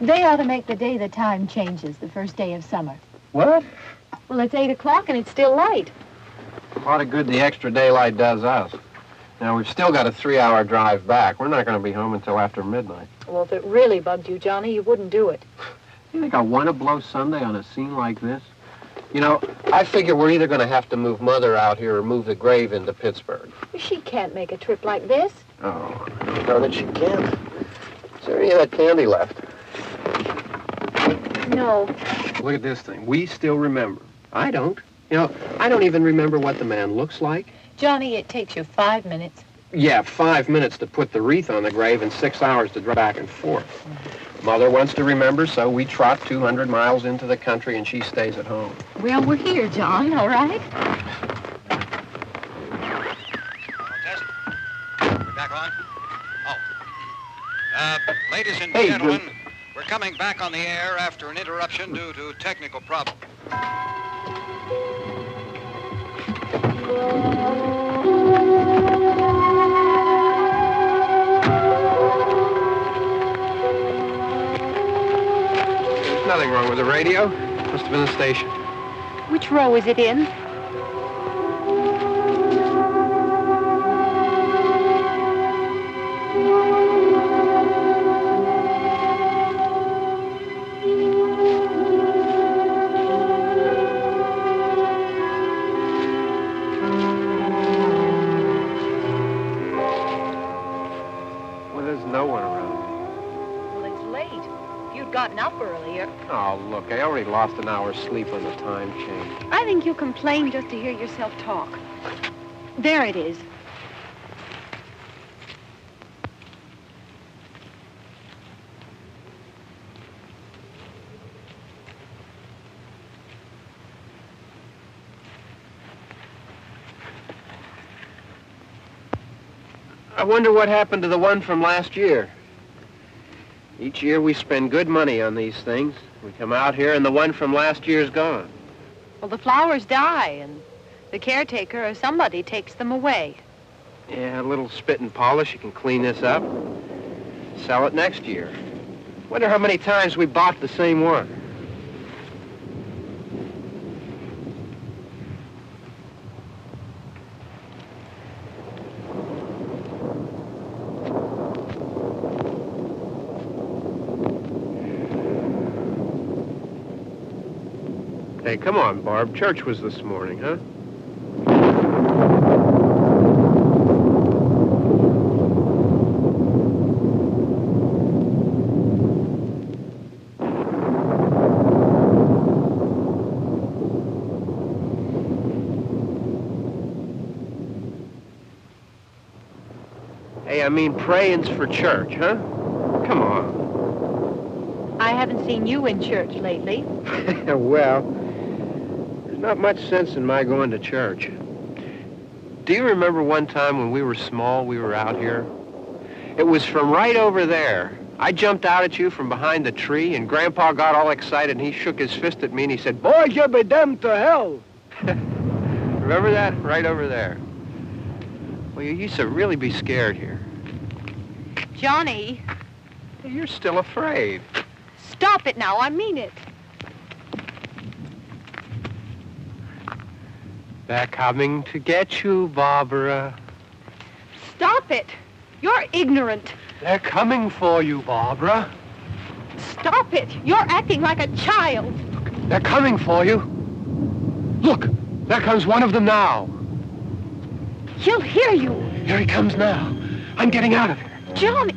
They ought to make the day the time changes, the first day of summer. What? Well, it's 8 o'clock and it's still light. A lot of good the extra daylight does us. Now, we've still got a 3-hour drive back. We're not going to be home until after midnight. Well, if it really bugged you, Johnny, you wouldn't do it. You think I want to blow Sunday on a scene like this? You know, I figure we're either going to have to move Mother out here or move the grave into Pittsburgh. She can't make a trip like this. Oh, I don't know that she can't. Is there any of that candy left? No. Look at this thing. We still remember. I don't. You know, I don't even remember what the man looks like. Johnny, it takes you 5 minutes. Yeah, 5 minutes to put the wreath on the grave and 6 hours to drive back and forth. Mother wants to remember, so we trot 200 miles into the country and she stays at home. Well, we're here, John, all right? Test. We're back on? Oh. Ladies and gentlemen, we're coming back on the air after an interruption due to technical problem. There's nothing wrong with the radio. Must have been the station. Which row is it in? Oh, look, I already lost an hour's sleep on the time change. I think you complain just to hear yourself talk. There it is. I wonder what happened to the one from last year. Each year we spend good money on these things. We come out here and the one from last year's gone. Well, the flowers die and the caretaker or somebody takes them away. Yeah, a little spit and polish. You can clean this up. Sell it next year. Wonder how many times we bought the same one. Hey, come on, Barb. Church was this morning, huh? Hey, I mean, praying's for church, huh? Come on. I haven't seen you in church lately. Well, not much sense in my going to church. Do you remember one time when we were small, we were out here? It was from right over there. I jumped out at you from behind the tree, and Grandpa got all excited, and he shook his fist at me, and he said, "Boys, you'll be damned to hell." Remember that? Right over there. Well, you used to really be scared here. Johnny. You're still afraid. Stop it now. I mean it. They're coming to get you, Barbara. Stop it. You're ignorant. They're coming for you, Barbara. stop it. You're acting like a child. They're coming for you. Look, there comes one of them now. He'll hear you. Here he comes now. I'm getting out of here. Johnny.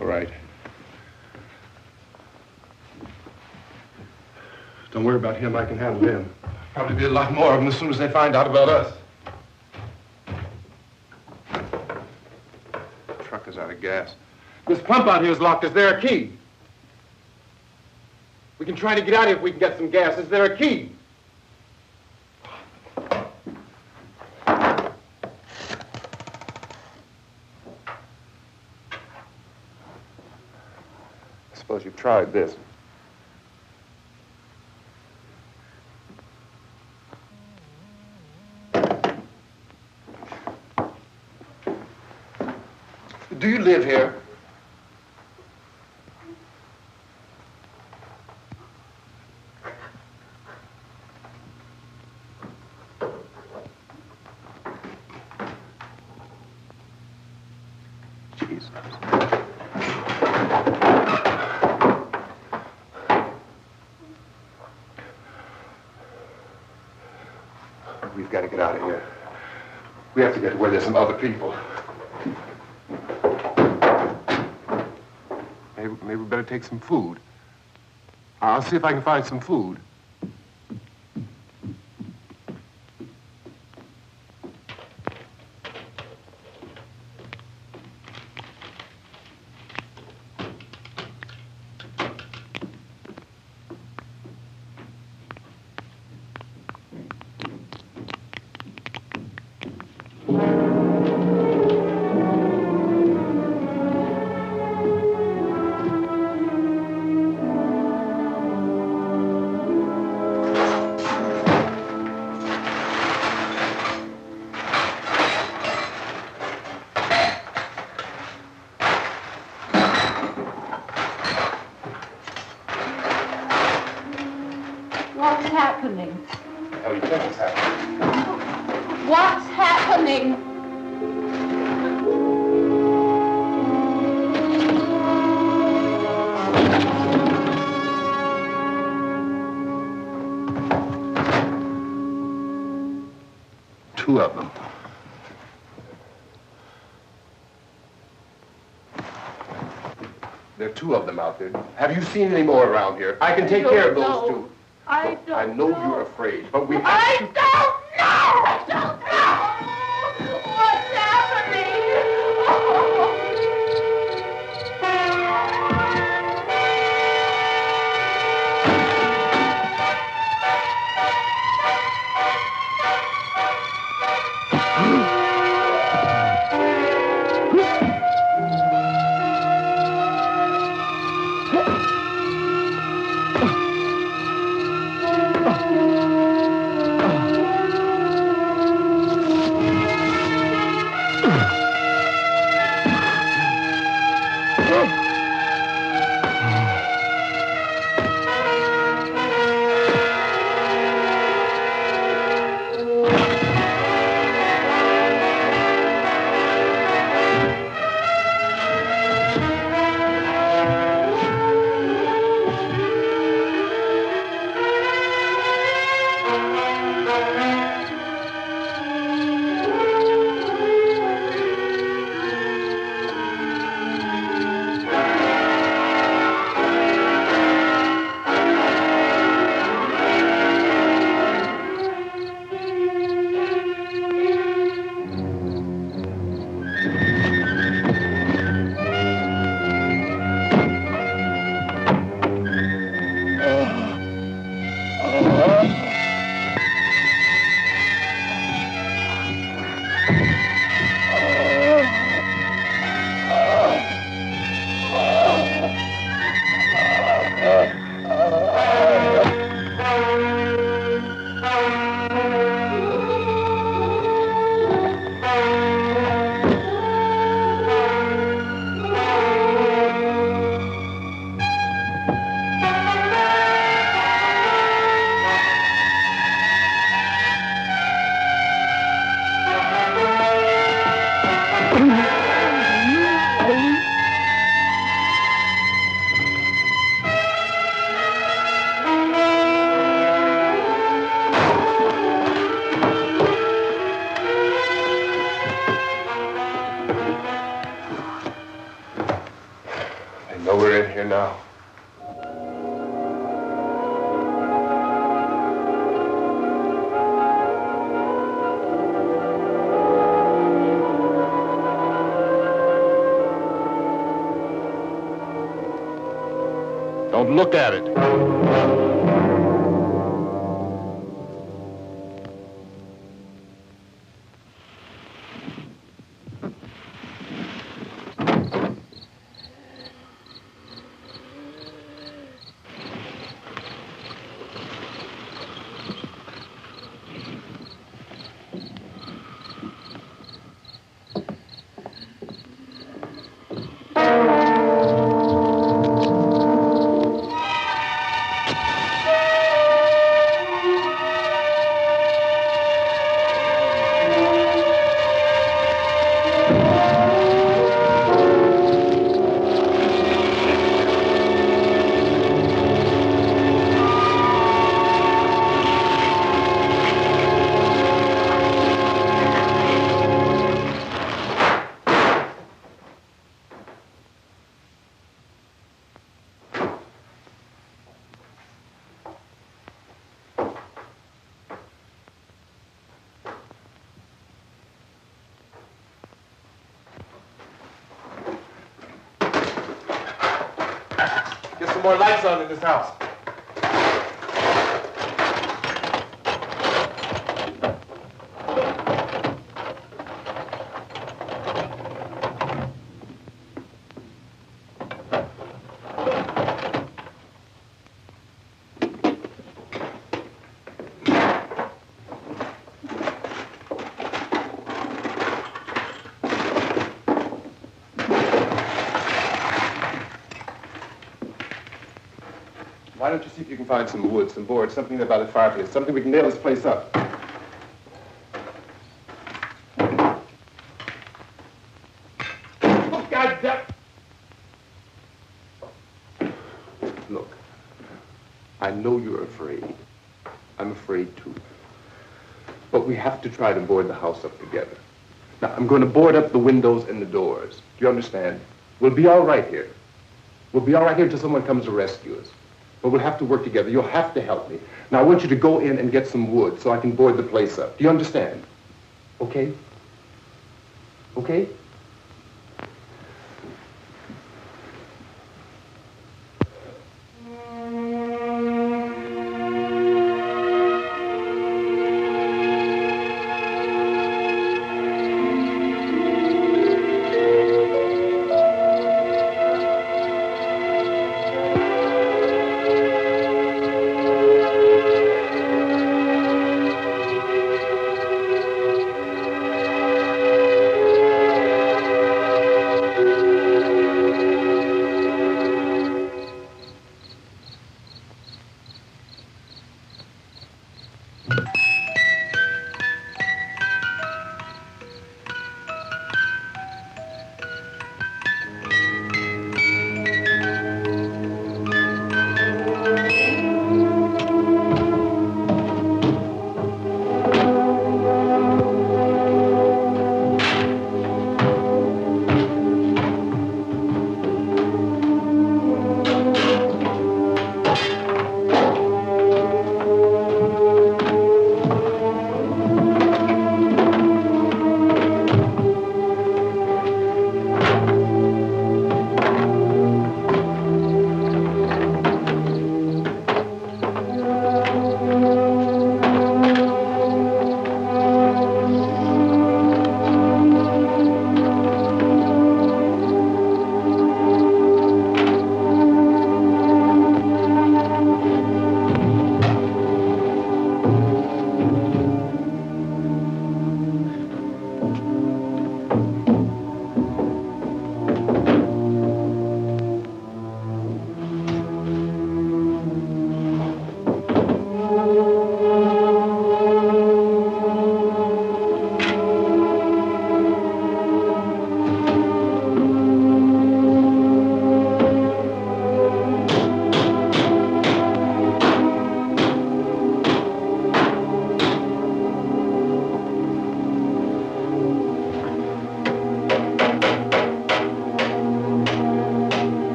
All right. Don't worry about him. I can handle him. Probably be a lot more of them as soon as they find out about us. The truck is out of gas. This pump out here is locked. Is there a key? We can try to get out of here if we can get some gas. Is there a key? I suppose you've tried this. Do you live here? Jesus. We've got to get out of here. We have to get to where there's some other people. Maybe we better take some food. I'll see if I can find some food. What's happening? How do you think it's happening? What's happening? Two of them. There are two of them out there. Have you seen any more around here? I can take care of those two. I don't I know you're afraid, but we have I to... don't know! I don't know! What's happening? know we're in here now. Don't look at it. Get some more lights on in this house. Why don't you see if you can find some wood, some board, something about the fireplace, something we can nail this place up. Oh, God damn! Look, I know you're afraid. I'm afraid too. But we have to try to board the house up together. Now, I'm going to board up the windows and the doors. Do you understand? We'll be all right here. We'll be all right here until someone comes to rescue us. But we'll have to work together. You'll have to help me. Now, I want you to go in and get some wood so I can board the place up. Do you understand? Okay? Okay?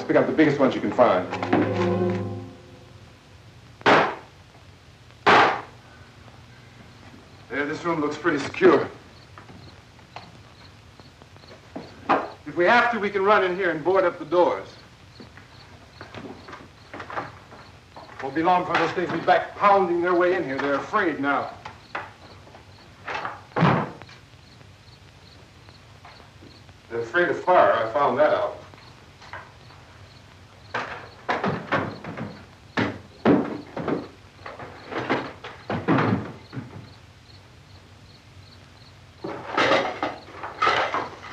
Let's pick up the biggest ones you can find. There, this room looks pretty secure. If we have to, we can run in here and board up the doors. Won't be long for those things to be back pounding their way in here. They're afraid now. They're afraid of fire. I found that out.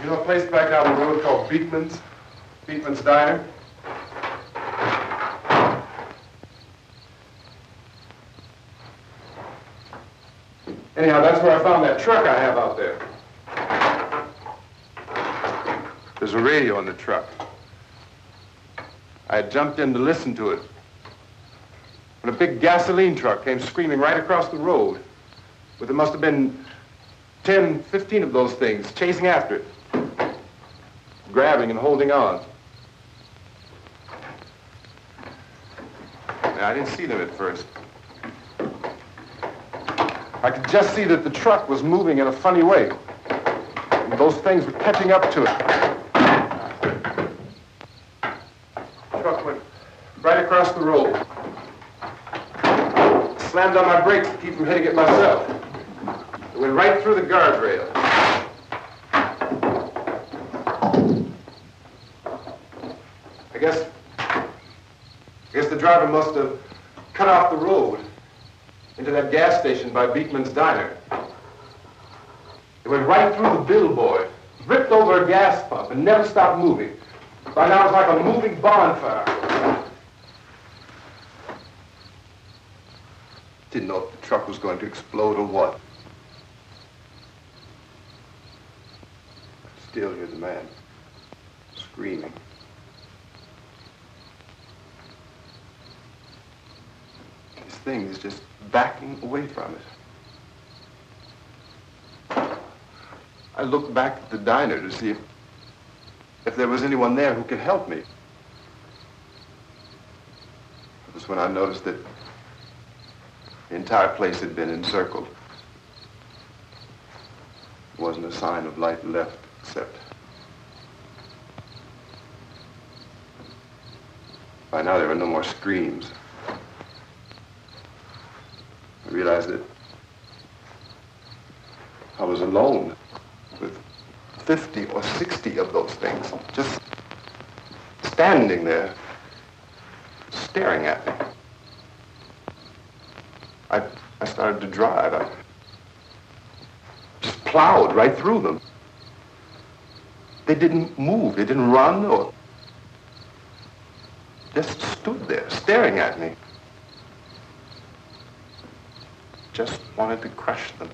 You know a place back down the road called Beekman's? Beekman's Diner? Anyhow, that's where I found that truck I have out there. There's a radio on the truck. I had jumped in to listen to it when a big gasoline truck came screaming right across the road. But there must have been 10, 15 of those things chasing after it, grabbing and holding on. Now, I didn't see them at first. I could just see that the truck was moving in a funny way. And those things were catching up to it. The truck went right across the road. Slammed on my brakes to keep from hitting it myself. It went right through the guardrail. I guess the driver must have cut off the road into that gas station by Beekman's Diner. It went right through the billboard, ripped over a gas pump, and never stopped moving. By now, it's like a moving bonfire. Didn't know if the truck was going to explode or what. Still hear the man screaming. This thing is just backing away from it. I looked back at the diner to see if there was anyone there who could help me. It was when I noticed that the entire place had been encircled. There wasn't a sign of life left except by now there were no more screams. I realized that I was alone with 50 or 60 of those things, just standing there, staring at me. I started to drive. I just plowed right through them. They didn't move. They didn't run or just stood there, staring at me. Just wanted to crush them.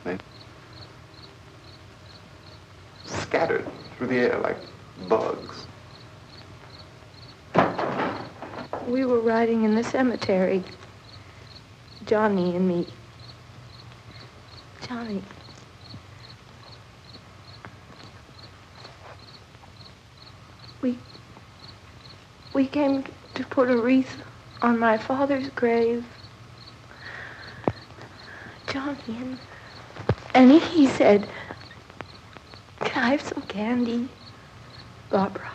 They scattered through the air like bugs. We were riding in the cemetery, Johnny and me. Johnny. We came to put a wreath on my father's grave. Johnny, and he said, "Can I have some candy, Barbara?"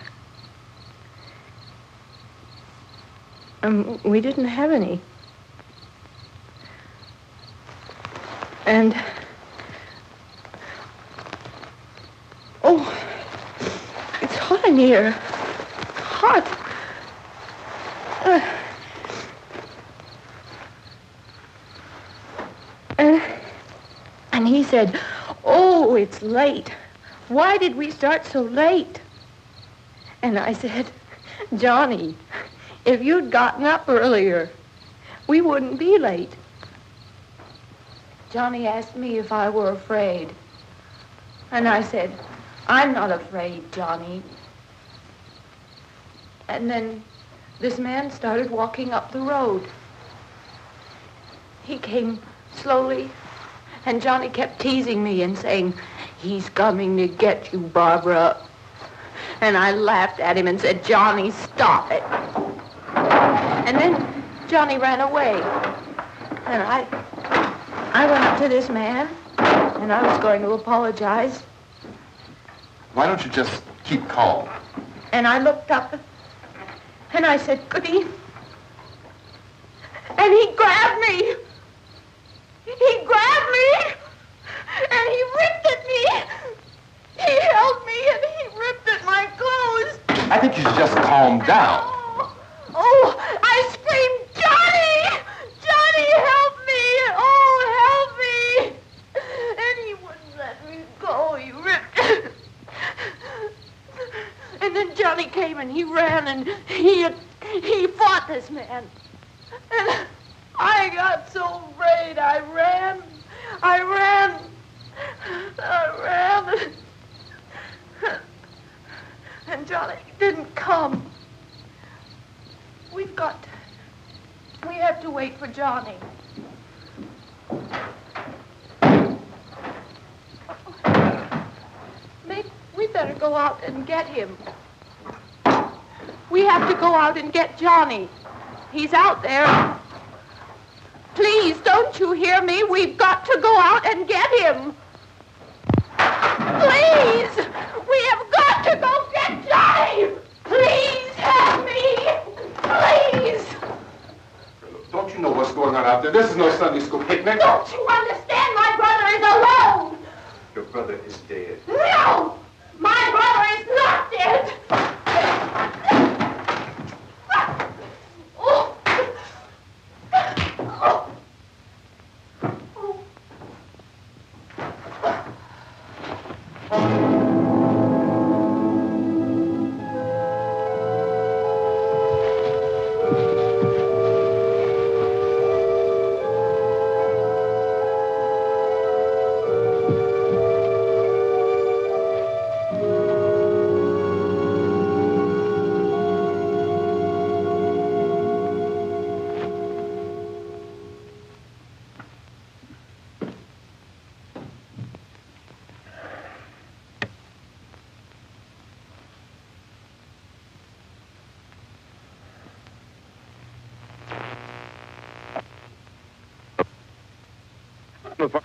We didn't have any. And, oh, it's hot in here. Hot. And he said, "Oh, it's late. Why did we start so late?" And I said, "Johnny, if you'd gotten up earlier, we wouldn't be late." Johnny asked me if I were afraid. And I said, "I'm not afraid, Johnny." And then this man started walking up the road. He came slowly, and Johnny kept teasing me and saying, "He's coming to get you, Barbara." And I laughed at him and said, Johnny, stop it. And then Johnny ran away. And I went up to this man, and I was going to apologize. Why don't you just keep calm? And I looked up, and I said, Goody. And he grabbed me. He grabbed me, and he ripped at me. He held me, and he ripped at my clothes. I think you should just calm down. Oh, I screamed, Johnny! Johnny, help me! Oh, help me! And he wouldn't let me go. He ripped. And then Johnny came and he ran and he fought this man. And I got so afraid. I ran. And Johnny didn't come. We have to wait for Johnny. We better go out and get him. We have to go out and get Johnny. He's out there. Please, don't you hear me? We've got to go out and get him. Please! We have got to go get Johnny! Please help me! Please! Don't you know what's going on out there? This is no Sunday school picnic. Don't you understand? My brother is alone! Your brother is dead. No! My brother is not dead! Oh. Oh.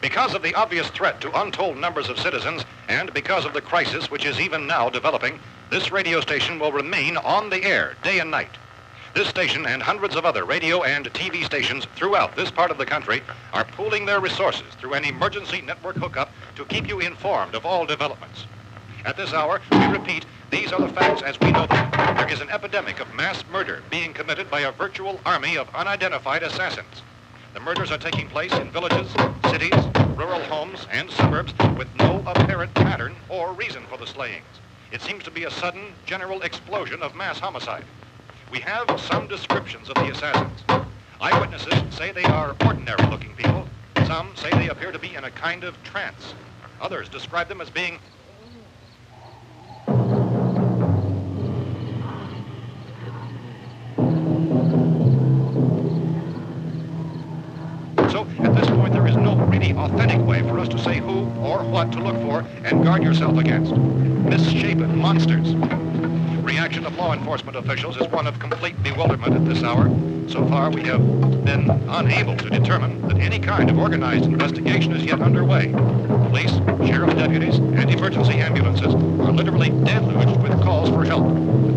Because of the obvious threat to untold numbers of citizens, and because of the crisis which is even now developing, this radio station will remain on the air day and night. This station and hundreds of other radio and TV stations throughout this part of the country are pooling their resources through an emergency network hookup to keep you informed of all developments. At this hour, we repeat, these are the facts as we know them. There is an epidemic of mass murder being committed by a virtual army of unidentified assassins. The murders are taking place in villages, cities, rural homes, and suburbs with no apparent pattern or reason for the slayings. It seems to be a sudden, general explosion of mass homicide. We have some descriptions of the assassins. Eyewitnesses say they are ordinary-looking people. Some say they appear to be in a kind of trance. Others describe them as being So, at this point, there is no really authentic way for us to say who or what to look for and guard yourself against. Misshapen monsters. Reaction of law enforcement officials is one of complete bewilderment at this hour. So far, we have been unable to determine that any kind of organized investigation is yet underway. Police, sheriff's deputies, and emergency ambulances are literally deluged with calls for help.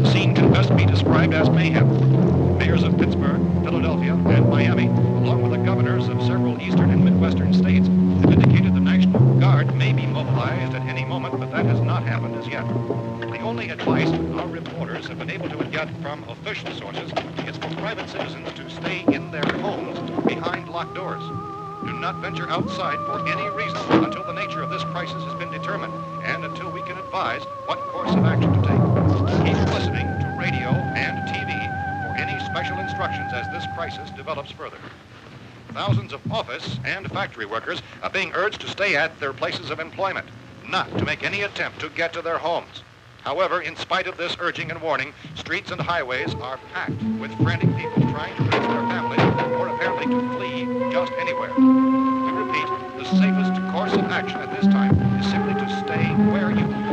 The scene can best be described as mayhem. Mayors of Pittsburgh, Philadelphia, and Miami, along with the governors of several eastern and midwestern states, have indicated the National Guard may be mobilized at any moment, but that has not happened as yet. The only advice our reporters have been able to get from official sources is for private citizens to stay in their homes behind locked doors. Do not venture outside for any reason until the nature of this crisis has been determined and until we can advise what course of action to take. Keep listening to radio and TV for any special instructions as this crisis develops further. Thousands of office and factory workers are being urged to stay at their places of employment, not to make any attempt to get to their homes. However, in spite of this urging and warning, streets and highways are packed with frantic people trying to reach their families or apparently to flee just anywhere. We repeat, the safest course of action at this time is simply to stay where you are.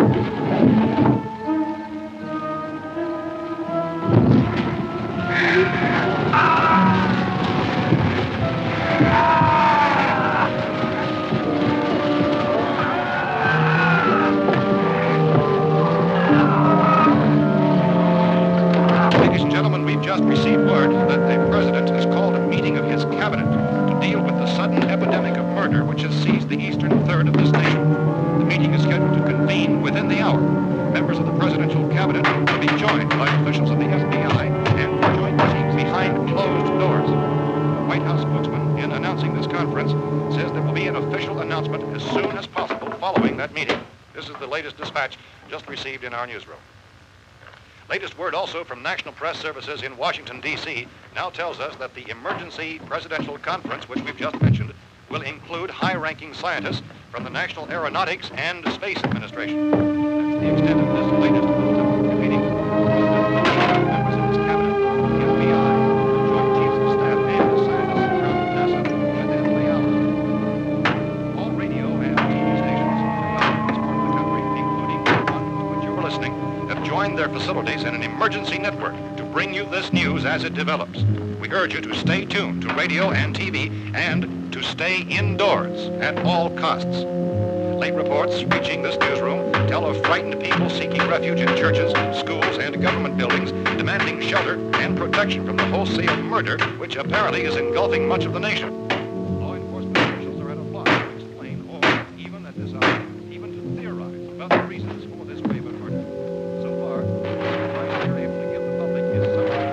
received word that the president has called a meeting of his cabinet to deal with the sudden epidemic of murder which has seized the eastern third of this nation. The meeting is scheduled to convene within the hour. Members of the presidential cabinet will be joined by officials of the FBI and joint teams behind closed doors. The White House spokesman, in announcing this conference, says there will be an official announcement as soon as possible following that meeting. This is the latest dispatch just received in our newsroom. Latest word also from National Press Services in Washington, D.C. now tells us that the emergency presidential conference, which we've just mentioned, will include high-ranking scientists from the National Aeronautics and Space Administration. That's the extent of this latest meeting. Members of his cabinet, the FBI, the Joint Chiefs of Staff, and the scientists from NASA within the hour. All radio and TV stations throughout this part of the country, including the one to which you're listening, have joined their facilities in an emergency network to bring you this news as it develops. We urge you to stay tuned to radio and TV and to stay indoors at all costs. Late reports reaching this newsroom tell of frightened people seeking refuge in churches, schools, and government buildings, demanding shelter and protection from the wholesale murder which apparently is engulfing much of the nation. Law enforcement officials are at a loss to explain or even at this hour, even to theorize about the reasons for this grave of murder. So far, the advice they're able to give the public is something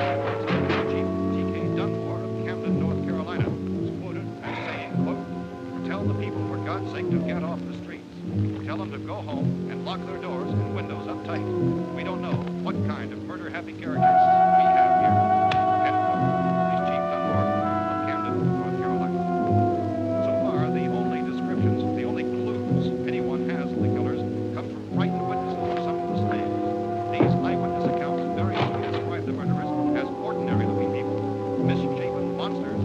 Chief T.K. Dunmore of Camden, North Carolina, was quoted as saying, quote, "Tell the people, for God's sake, to get off the streets. Tell them to go home and lock their doors and windows up tight. We don't know what kind of murder-happy characters we have here." End quote. This Chief Dunmore of Camden, North Carolina. So far, the only descriptions, the only clues anyone has of the killers come from frightened witnesses of some of the slaves. These eyewitness accounts variously describe the murderers as ordinary-looking people, misshapen monsters,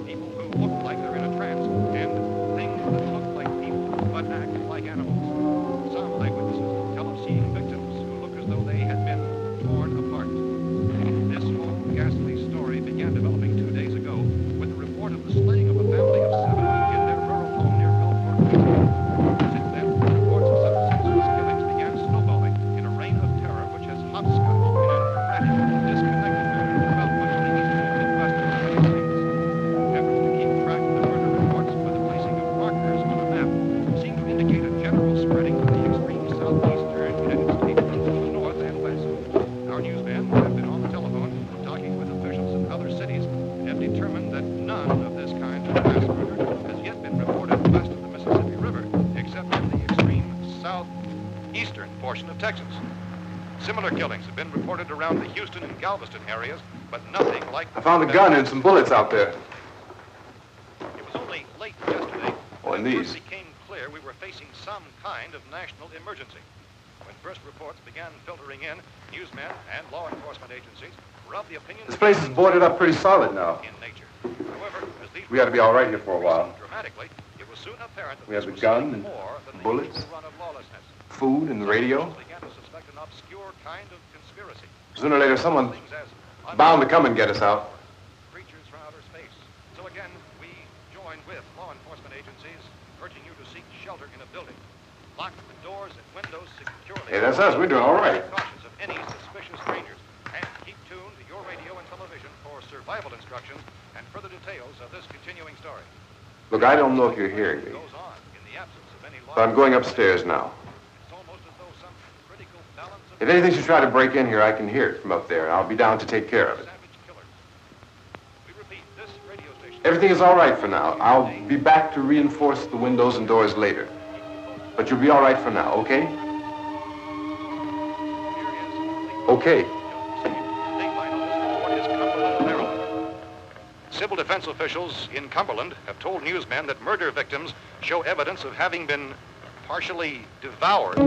people who look like they're in a trance, and things that look like people but act like animals. Some eyewitnesses tell of seeing victims who look as though they had been torn apart. This whole ghastly story began developing 2 days ago with the report of the slaying of a family of 7 in their rural home near Gulfport, Virginia. Since then, reports of such senseless killings began snowballing in a reign of terror which has hopscotched in an erratic, disconnected manner throughout much of the eastern and midwestern United States. Efforts to keep track of the murder reports by the placing of markers on a map seem to indicate a general spreading of the extreme southeastern United States to the north and west. Our newsmen have been on the telephone talking with officials in other cities and have determined that none of this kind of mass murder has yet been reported west of the Mississippi River, except in the extreme southeastern portion of Texas. Similar killings have been reported around the Houston and Galveston areas, but nothing like the... I found a gun and some bullets out there. It was only late yesterday Oh, and when it these. first became clear we were facing some kind of national emergency. When first reports began filtering in, newsmen and law enforcement agencies were of the opinion... This place is boarded up pretty solid now. ...in nature. However, as these We ought to be all right here for a while. dramatically, it was soon apparent that We have this the was gun something and more than the bullets. usual run of lawlessness. Food and the radio. Officials began to suspect an obscure kind of conspiracy. Sooner or later, someone's Things as bound to come and get us out. creatures from outer space. So again, we join with law enforcement agencies, urging you to seek shelter in a building. Lock the doors and windows securely. Hey, that's us. We're doing all right. Be cautious of any suspicious strangers, and keep tuned to your radio and television for survival instructions and further details of this continuing story. Look, I don't know if you're hearing me, Goes on in the absence of any law. but I'm going upstairs now. It's almost as though some critical balance of If anything should try to break in here, I can hear it from up there. I'll be down to take care of it. savage killers. We repeat, this radio station... Everything is all right for now. I'll be back to reinforce the windows and doors later. But you'll be all right for now, okay? Okay. Civil defense officials in Cumberland have told newsmen that murder victims show evidence of having been partially devoured.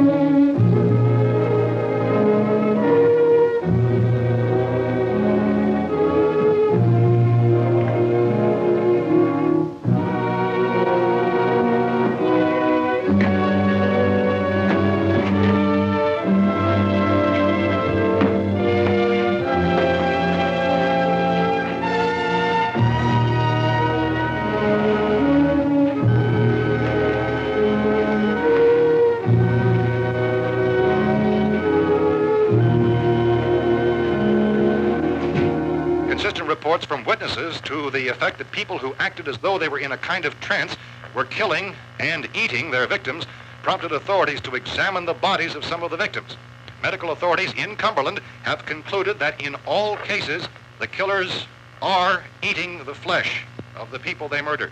inconsistent reports from witnesses to the effect that people who acted as though they were in a kind of trance were killing and eating their victims prompted authorities to examine the bodies of some of the victims. Medical authorities in Cumberland have concluded that in all cases, the killers are eating the flesh of the people they murdered.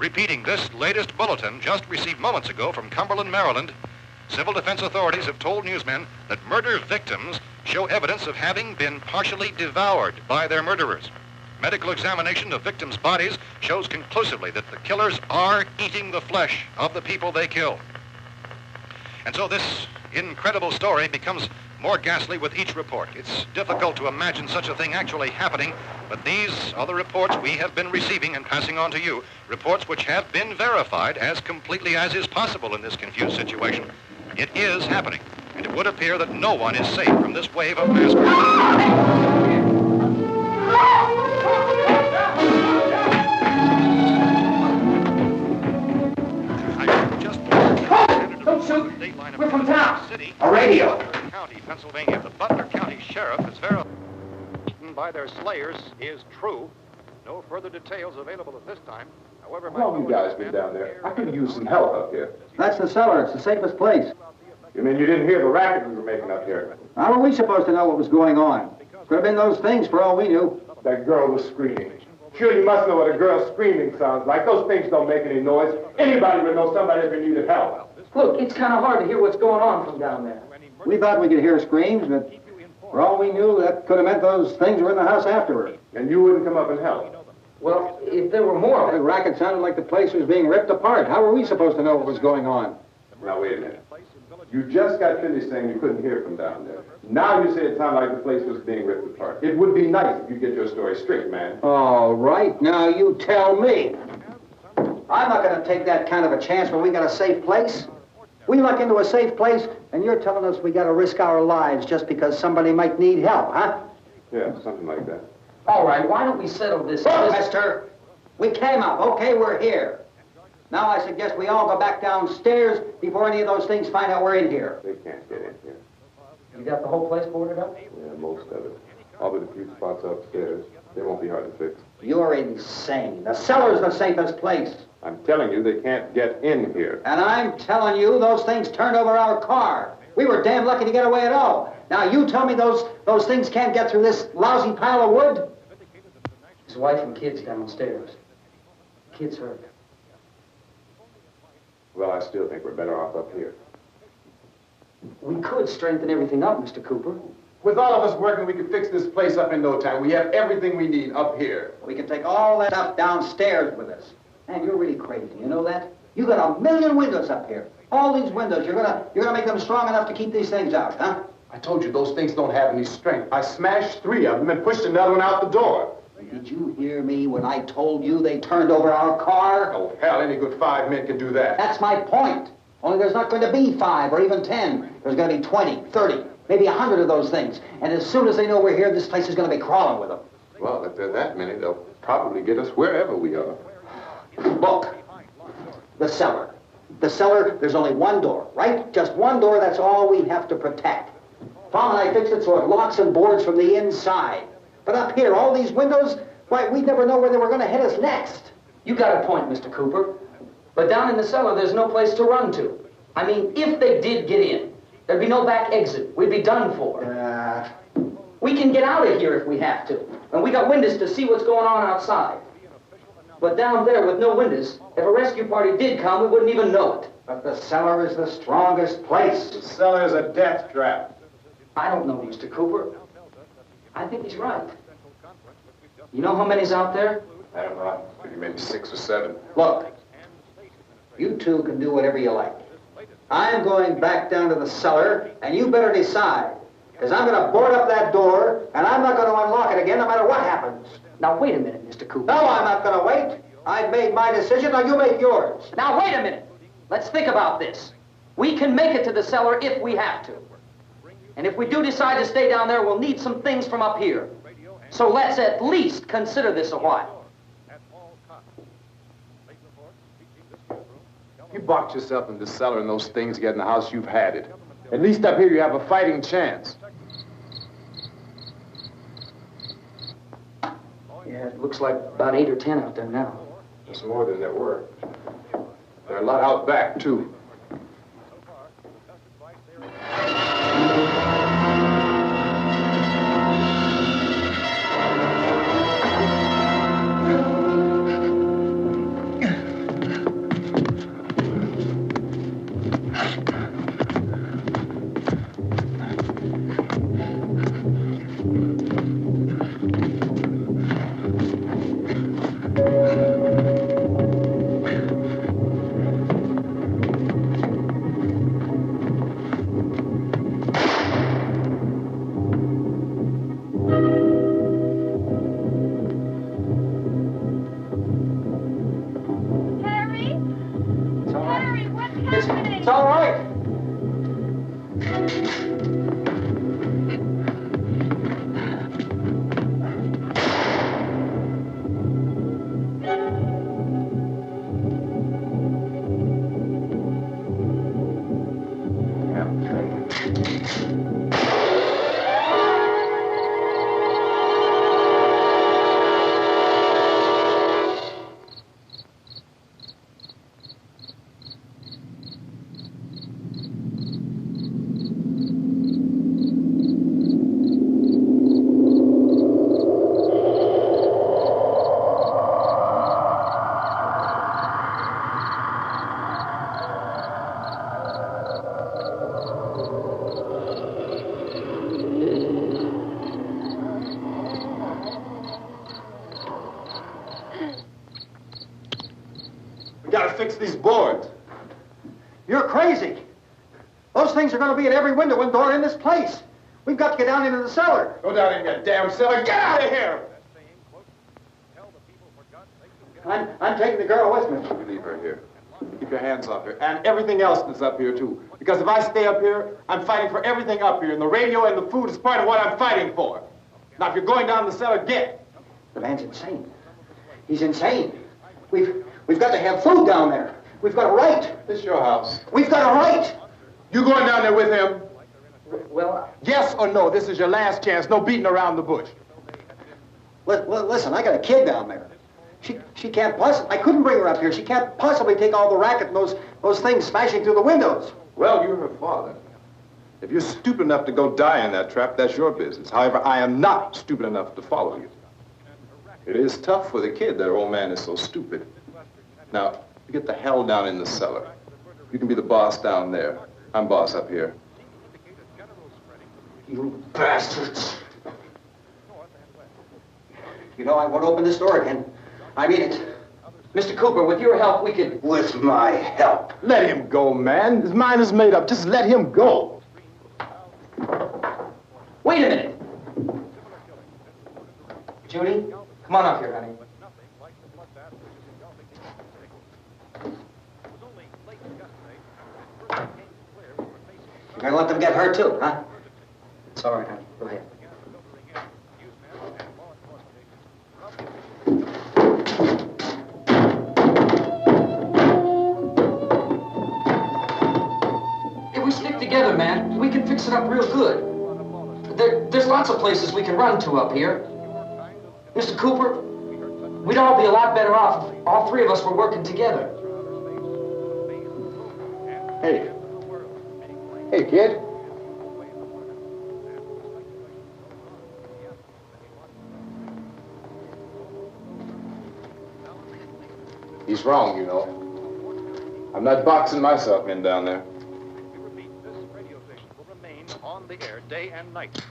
Repeating this latest bulletin just received moments ago from Cumberland, Maryland, civil defense authorities have told newsmen that murder victims show evidence of having been partially devoured by their murderers. Medical examination of victims' bodies shows conclusively that the killers are eating the flesh of the people they killed. And so this incredible story becomes more ghastly with each report. It's difficult to imagine such a thing actually happening, but these are the reports we have been receiving and passing on to you, reports which have been verified as completely as is possible in this confused situation. It is happening, and it would appear that no one is safe from this wave of mass murder. Don't shoot! We're from town. A radio. County, Pennsylvania. The Butler County Sheriff has verified by their slayers is true. No further details available at this time. However, How long you guys been down there? I could use some help up here. That's the cellar. It's the safest place. You mean you didn't hear the racket we were making up here? How were we supposed to know what was going on? Could have been those things for all we knew. That girl was screaming. Sure, you must know what a girl screaming sounds like. Those things don't make any noise. Anybody would know somebody ever needed help. Look, it's kind of hard to hear what's going on from down there. We thought we could hear screams, but for all we knew, that could have meant those things were in the house afterward. And you wouldn't come up and help? Well, if there were more... The racket sounded like the place was being ripped apart. How were we supposed to know what was going on? Now, wait a minute. You just got finished saying you couldn't hear from down there. Now you say it sounded like the place was being ripped apart. It would be nice if you get your story straight, man. All right, now you tell me. I'm not going to take that kind of a chance when we got a safe place. We luck into a safe place, and you're telling us we got to risk our lives just because somebody might need help, huh? Yeah, something like that. All right, why don't we settle this? Look, mister, we came up. Okay, we're here. Now I suggest we all go back downstairs before any of those things find out we're in here. They can't get in here. You got the whole place boarded up? Yeah, most of it. All but a few spots upstairs. They won't be hard to fix. You're insane. The cellar's the safest place. I'm telling you, they can't get in here. And I'm telling you, those things turned over our car. We were damn lucky to get away at all. Now you tell me those things can't get through this lousy pile of wood? His wife and kids downstairs. Kids hurt. Well, I still think we're better off up here. We could strengthen everything up, Mr. Cooper. With all of us working, we could fix this place up in no time. We have everything we need up here. We can take all that stuff downstairs with us. Man, you're really crazy, you know that? You got 1 million windows up here. All these windows, you're gonna make them strong enough to keep these things out, huh? I told you those things don't have any strength. I smashed 3 of them and pushed another one out the door. Did you hear me when I told you they turned over our car? Oh, hell, any good 5 men can do that. That's my point. Only there's not going to be 5 or even 10. There's going to be 20, 30, maybe 100 of those things. And as soon as they know we're here, this place is going to be crawling with them. Well, if there are that many, they'll probably get us wherever we are. Look, the cellar. The cellar, there's only one door, right? Just one door, that's all we have to protect. Tom and I fixed it so it locks and boards from the inside. But up here, all these windows, why, we'd never know where they were going to hit us next. You got a point, Mr. Cooper. But down in the cellar, there's no place to run to. I mean, if they did get in, there'd be no back exit. We'd be done for. We can get out of here if we have to. And we got windows to see what's going on outside. But down there with no windows, if a rescue party did come, we wouldn't even know it. But the cellar is the strongest place. The cellar is a death trap. I don't know, Mr. Cooper. I think he's right. You know how many's out there? I don't know. Maybe 6 or 7. Look, you two can do whatever you like. I'm going back down to the cellar, and you better decide. Because I'm going to board up that door, and I'm not going to unlock it again no matter what happens. Now, wait a minute, Mr. Cooper. No, I'm not going to wait. I've made my decision, now you make yours. Now, wait a minute. Let's think about this. We can make it to the cellar if we have to. And if we do decide to stay down there, we'll need some things from up here. So let's at least consider this a while. You box yourself in the cellar and those things get in the house, you've had it. At least up here you have a fighting chance. Yeah, it looks like about 8 or 10 out there now. That's more than there were. There are a lot out back, too. It's all right. We gotta fix these boards. You're crazy. Those things are going to be at every window and door in this place. We've got to get down into the cellar. Go down in your damn cellar. Get out of here! I'm taking the girl with me. You leave her here. Keep your hands off her. And everything else that's up here, too. Because if I stay up here, I'm fighting for everything up here. And the radio and the food is part of what I'm fighting for. Now, if you're going down the cellar, get. The man's insane. He's insane. We've got to have food down there. We've got a right. This is your house. We've got a right. You going down there with him? Well, Yes or no? This is your last chance. No beating around the bush. Listen, I got a kid down there. She can't possibly, I couldn't bring her up here. She can't possibly take all the racket and those things smashing through the windows. Well, you're her father. If you're stupid enough to go die in that trap, that's your business. However, I am not stupid enough to follow you. It is tough for the kid that her old man is so stupid. Now, you get the hell down in the cellar. You can be the boss down there. I'm boss up here. You bastards. You know, I won't open this door again. I mean it. Mr. Cooper, with your help, we could... With my help. Let him go, man. His mind is made up. Just let him go. Wait a minute. Judy, come on up here, honey. You're gonna let them get hurt too, huh? It's all right, honey. Go ahead. If we stick together, man, we can fix it up real good. There's lots of places we can run to up here. Mr. Cooper, we'd all be a lot better off if all three of us were working together. Hey. Hey, kid. He's wrong, you know. I'm not boxing myself in down there. We repeat, this radio station will remain on the air day and night.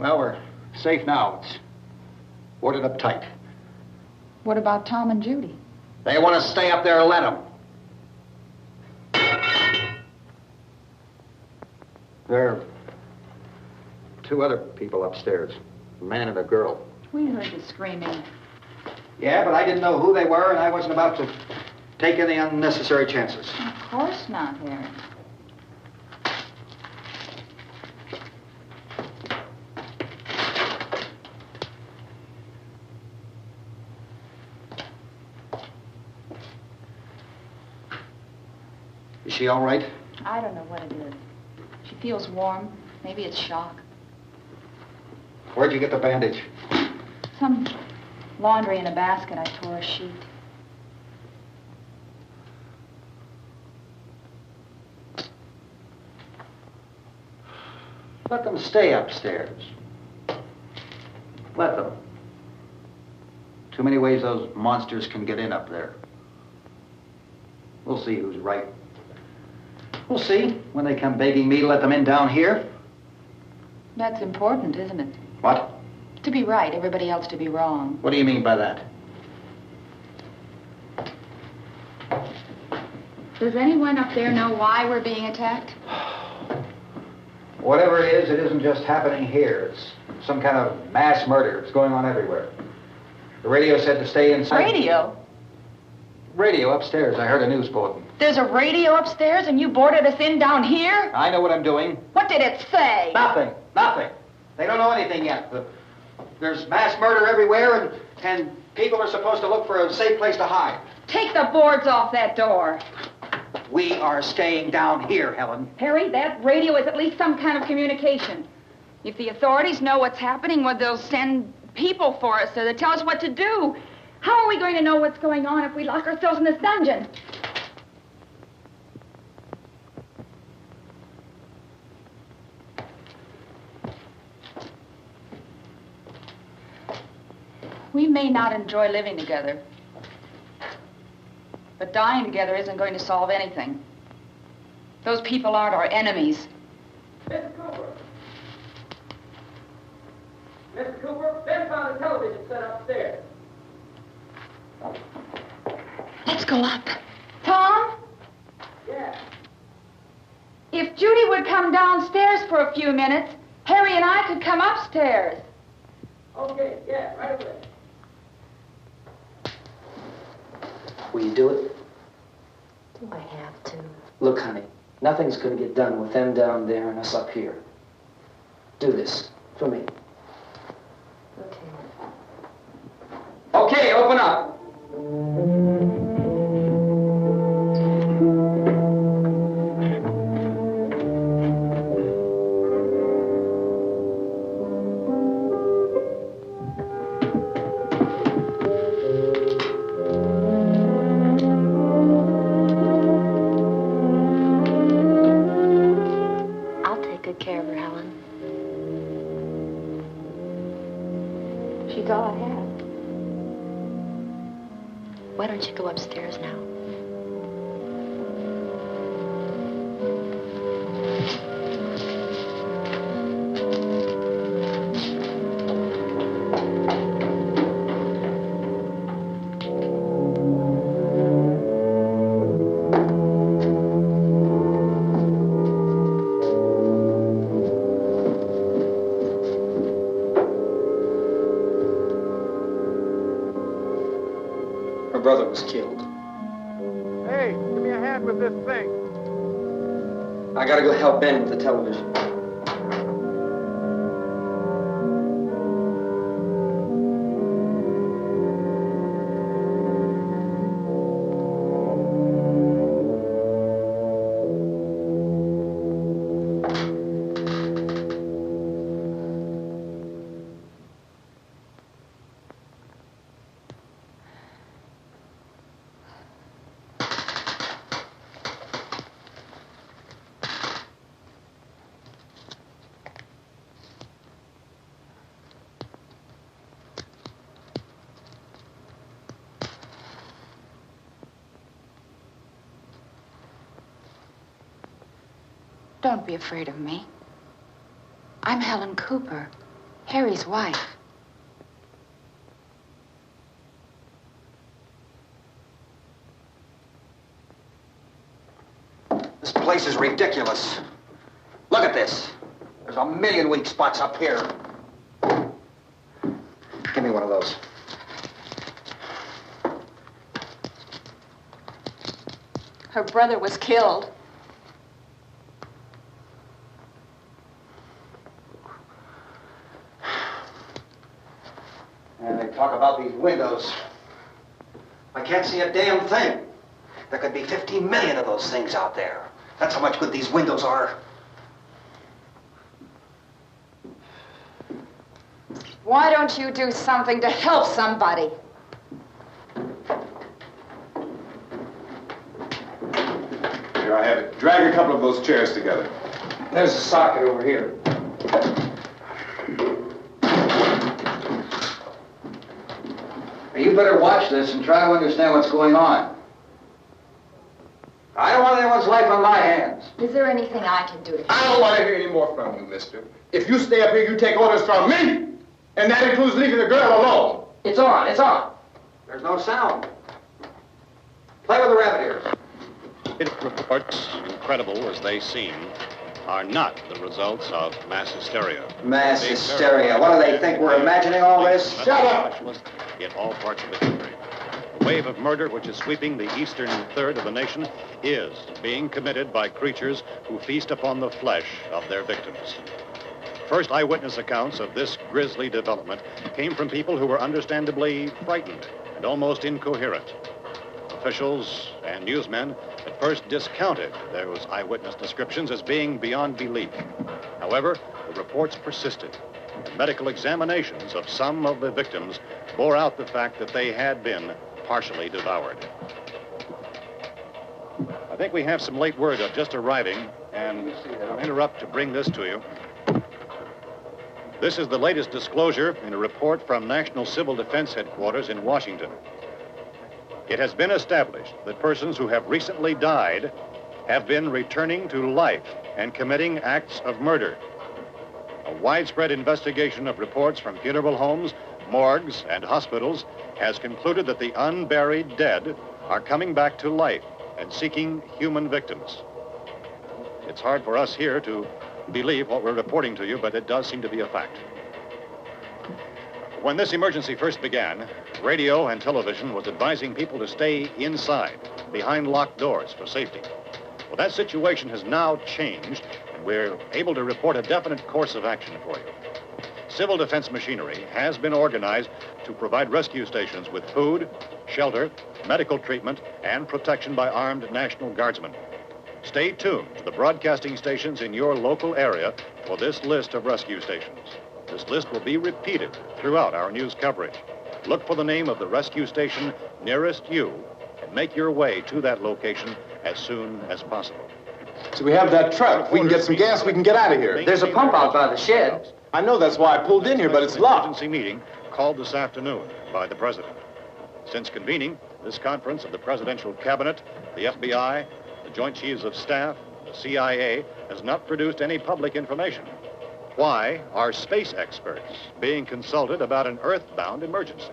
Well, we're safe now. It's boarded up tight. What about Tom and Judy? They want to stay up there, let them. There are two other people upstairs, a man and a girl. We heard the screaming. Yeah, but I didn't know who they were, and I wasn't about to take any unnecessary chances. Of course not, Harry. Is she all right? I don't know what it is. She feels warm. Maybe it's shock. Where'd you get the bandage? Some laundry in a basket. I tore a sheet. Let them stay upstairs. Let them. Too many ways those monsters can get in up there. We'll see who's right. We'll see when they come begging me to let them in down here. That's important, isn't it? What? To be right, everybody else to be wrong. What do you mean by that? Does anyone up there know why we're being attacked? Whatever it is, it isn't just happening here. It's some kind of mass murder. It's going on everywhere. The radio said to stay inside. Radio? Radio upstairs. I heard a news bulletin. There's a radio upstairs and you boarded us in down here? I know what I'm doing. What did it say? Nothing. Nothing. They don't know anything yet. There's mass murder everywhere, and people are supposed to look for a safe place to hide. Take the boards off that door. We are staying down here, Helen. Harry, that radio is at least some kind of communication. If the authorities know what's happening, well, they'll send people for us so they tell us what to do. How are we going to know what's going on if we lock ourselves in this dungeon? We may not enjoy living together, but dying together isn't going to solve anything. Those people aren't our enemies. Mr. Cooper! Mr. Cooper, Ben found a television set upstairs. Let's go up. Tom? Yeah. If Judy would come downstairs for a few minutes, Harry and I could come upstairs. Okay, yeah, right away. Will you do it? Do I have to? Look, honey, nothing's going to get done with them down there and us up here. Do this for me. Okay. Okay, open up. I'll take good care of her, Helen. She's all I have. Why don't you go upstairs now? Her brother was killed. Hey, give me a hand with this thing. I gotta go help Ben with the television. Don't be afraid of me. I'm Helen Cooper, Harry's wife. This place is ridiculous. Look at this. There's a million weak spots up here. Give me one of those. Her brother was killed. And they talk about these windows. I can't see a damn thing. There could be 15 million of those things out there. That's how much good these windows are. Why don't you do something to help somebody? Here, I have it. Drag a couple of those chairs together. There's a socket over here. You better watch this and try to understand what's going on. I don't want anyone's life on my hands. Is there anything I can do to I don't want to hear any more from you, mister. If you stay up here, you take orders from me. And that includes leaving the girl alone. It's on, it's on. There's no sound. Play with the rabbit ears. Reports, incredible as they seem, are not the results of mass hysteria. Mass hysteria. What do they think? We're imagining all this? Shut up! In all parts of the country. The wave of murder which is sweeping the eastern third of the nation is being committed by creatures who feast upon the flesh of their victims. First eyewitness accounts of this grisly development came from people who were understandably frightened and almost incoherent. Officials and newsmen at first discounted those eyewitness descriptions as being beyond belief. However, the reports persisted. The medical examinations of some of the victims bore out the fact that they had been partially devoured. I think we have some late word just arriving, and I'll interrupt to bring this to you. This is the latest disclosure in a report from National Civil Defense Headquarters in Washington. It has been established that persons who have recently died have been returning to life and committing acts of murder. A widespread investigation of reports from funeral homes, morgues, and hospitals has concluded that the unburied dead are coming back to life and seeking human victims. It's hard for us here to believe what we're reporting to you, but it does seem to be a fact. When this emergency first began, radio and television was advising people to stay inside, behind locked doors for safety. Well, that situation has now changed, and we're able to report a definite course of action for you. Civil defense machinery has been organized to provide rescue stations with food, shelter, medical treatment, and protection by armed National Guardsmen. Stay tuned to the broadcasting stations in your local area for this list of rescue stations. This list will be repeated throughout our news coverage. Look for the name of the rescue station nearest you and make your way to that location as soon as possible. So we have that truck. If we can get some gas, we can get out of here. There's a pump out by the shed. I know, that's why I pulled in here, but it's locked. Emergency meeting called this afternoon by the president. Since convening this conference of the presidential cabinet, the FBI, the Joint Chiefs of Staff, the CIA has not produced any public information. Why are space experts being consulted about an earthbound emergency?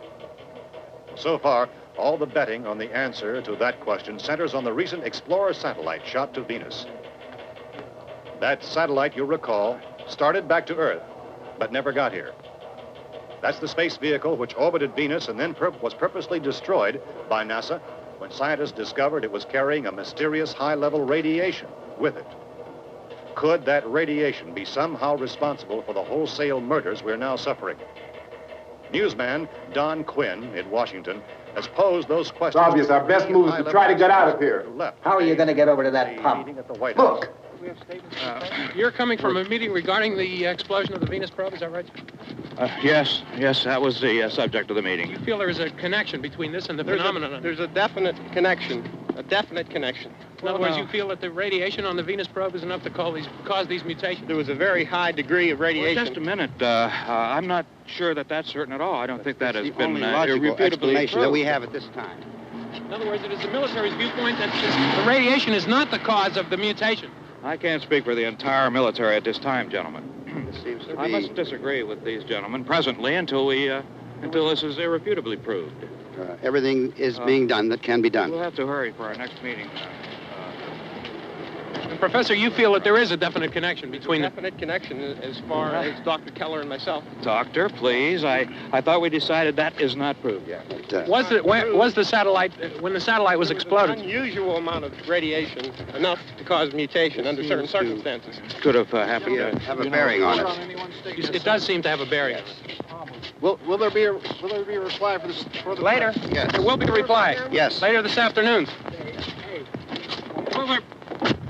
So far, all the betting on the answer to that question centers on the recent Explorer satellite shot to Venus. That satellite, you'll recall, started back to Earth, but never got here. That's the space vehicle which orbited Venus and then was purposely destroyed by NASA when scientists discovered it was carrying a mysterious high-level radiation with it. Could that radiation be somehow responsible for the wholesale murders we're now suffering? Newsman Don Quinn in Washington has posed those questions. It's obvious our best move is to try to get out of here. How are you going to get over to that pump? Look. You're coming from a meeting regarding the explosion of the Venus probe, is that right? Yes, that was the subject of the meeting. You feel there is a connection between this and the phenomenon? There's a definite connection. In other words, you feel that the radiation on the Venus probe is enough to cause these mutations? There was a very high degree of radiation. Well, just a minute. I'm not sure that that's certain at all. I don't think that has been logical explanation that we have at this time. In other words, it is the military's viewpoint that the radiation is not the cause of the mutation. I can't speak for the entire military at this time, gentlemen. This seems to I must disagree with these gentlemen presently until this is irrefutably proved. Everything is being done that can be done. We'll have to hurry for our next meeting. And Professor, you feel that there is a definite connection between definite connection as far as Dr. Keller and myself. Doctor, please. I thought we decided that is not proved yet. Was the satellite, when the satellite was exploded? An unusual amount of radiation, enough to cause mutation under certain circumstances. Could have happened. Have a bearing on it. It does seem to have a bearing. Will there be a reply for the later? Yes. There will be a reply. Yes. Later this afternoon.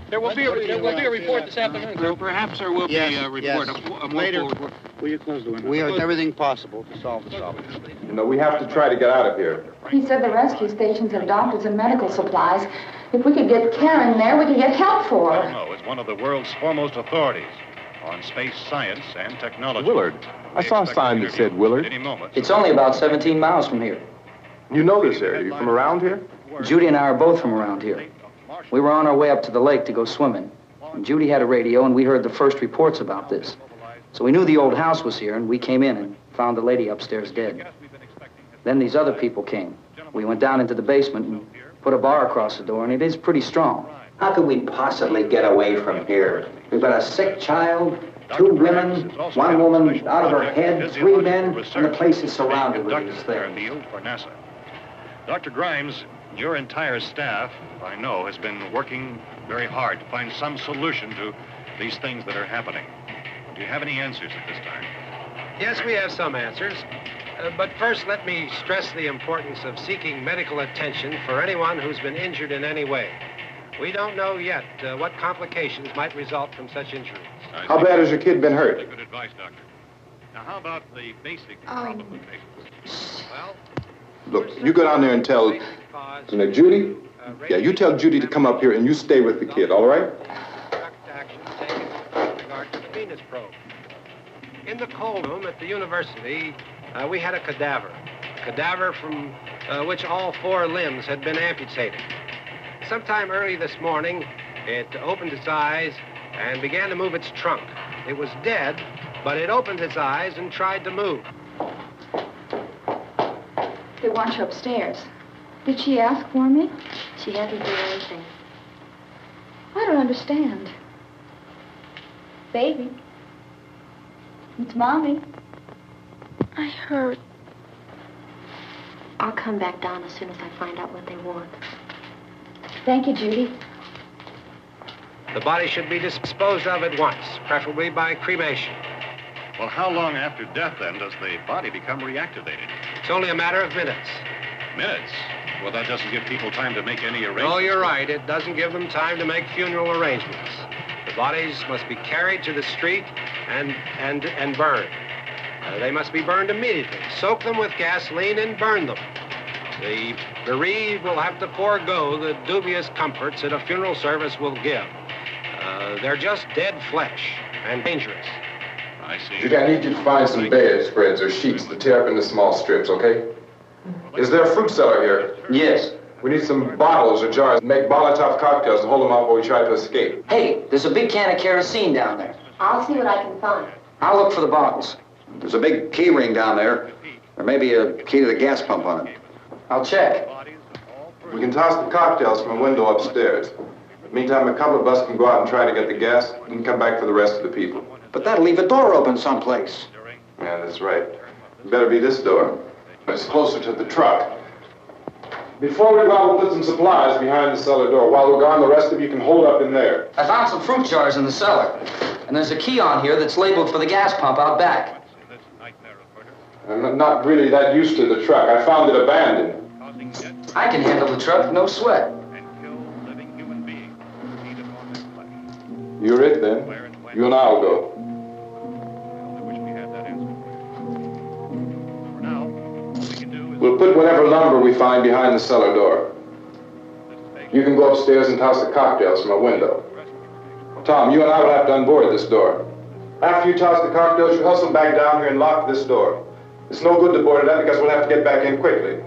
There will be a report this afternoon. Perhaps there will be a report. Yes. Later. Will you close the window? We are doing everything possible to solve the problem. You know, we have to try to get out of here. He said the rescue stations have doctors and medical supplies. If we could get care in there, we could get help for her. No, it's one of the world's foremost authorities on space science and technology. Willard. I saw a sign that said Willard. Any moment. It's only about 17 miles from here. You know this area. You from around here? Judy and I are both from around here. We were on our way up to the lake to go swimming. And Judy had a radio, and we heard the first reports about this. So we knew the old house was here, and we came in and found the lady upstairs dead. Then these other people came. We went down into the basement and put a bar across the door, and it is pretty strong. How could we possibly get away from here? We've got a sick child, 2 women, 1 woman out of her head, 3 men, and the place is surrounded with these things. For NASA. Dr. Grimes, your entire staff, I know, has been working very hard to find some solution to these things that are happening. Do you have any answers at this time? Yes, we have some answers. But first, let me stress the importance of seeking medical attention for anyone who's been injured in any way. We don't know yet what complications might result from such injuries. How bad has your kid been hurt? Good advice, Doctor. Now, how about the basic problem of patients? Well, Look, you go down there and tell, Judy? Yeah, you tell Judy to come up here and you stay with the kid, all right? direct action taken with regard to the Venus probe. In the cold room at the university, we had a cadaver from which all 4 limbs had been amputated. Sometime early this morning, it opened its eyes and began to move its trunk. It was dead, but it opened its eyes and tried to move. They want you upstairs. Did she ask for me? She hasn't done anything. I don't understand. Baby. It's Mommy. I heard. I'll come back down as soon as I find out what they want. Thank you, Judy. The body should be disposed of at once, preferably by cremation. Well, how long after death, then, does the body become reactivated? It's only a matter of minutes. Minutes? Well, that doesn't give people time to make any arrangements. Oh, you're right. It doesn't give them time to make funeral arrangements. The bodies must be carried to the street and burned. They must be burned immediately. Soak them with gasoline and burn them. The bereaved will have to forego the dubious comforts that a funeral service will give. They're just dead flesh and dangerous. I see. Judy, I need you to find some bedspreads or sheets to tear up into small strips, okay? Is there a fruit cellar here? Yes. We need some bottles or jars to make Molotov cocktails and hold them out while we try to escape. Hey, there's a big can of kerosene down there. I'll see what I can find. I'll look for the bottles. There's a big key ring down there. There may be a key to the gas pump on it. I'll check. We can toss the cocktails from a window upstairs. Meantime, a couple of us can go out and try to get the gas and come back for the rest of the people. But that'll leave a door open someplace. Yeah, that's right. It better be this door. It's closer to the truck. Before we go out, we'll put some supplies behind the cellar door. While we're gone, the rest of you can hold up in there. I found some fruit jars in the cellar. And there's a key on here that's labeled for the gas pump out back. I'm not really that used to the truck. I found it abandoned. I can handle the truck, no sweat. You're it, then. You and I'll go. We'll put whatever lumber we find behind the cellar door. You can go upstairs and toss the cocktails from a window. Tom, you and I will have to unboard this door. After you toss the cocktails, you hustle back down here and lock this door. It's no good to board it up because we'll have to get back in quickly.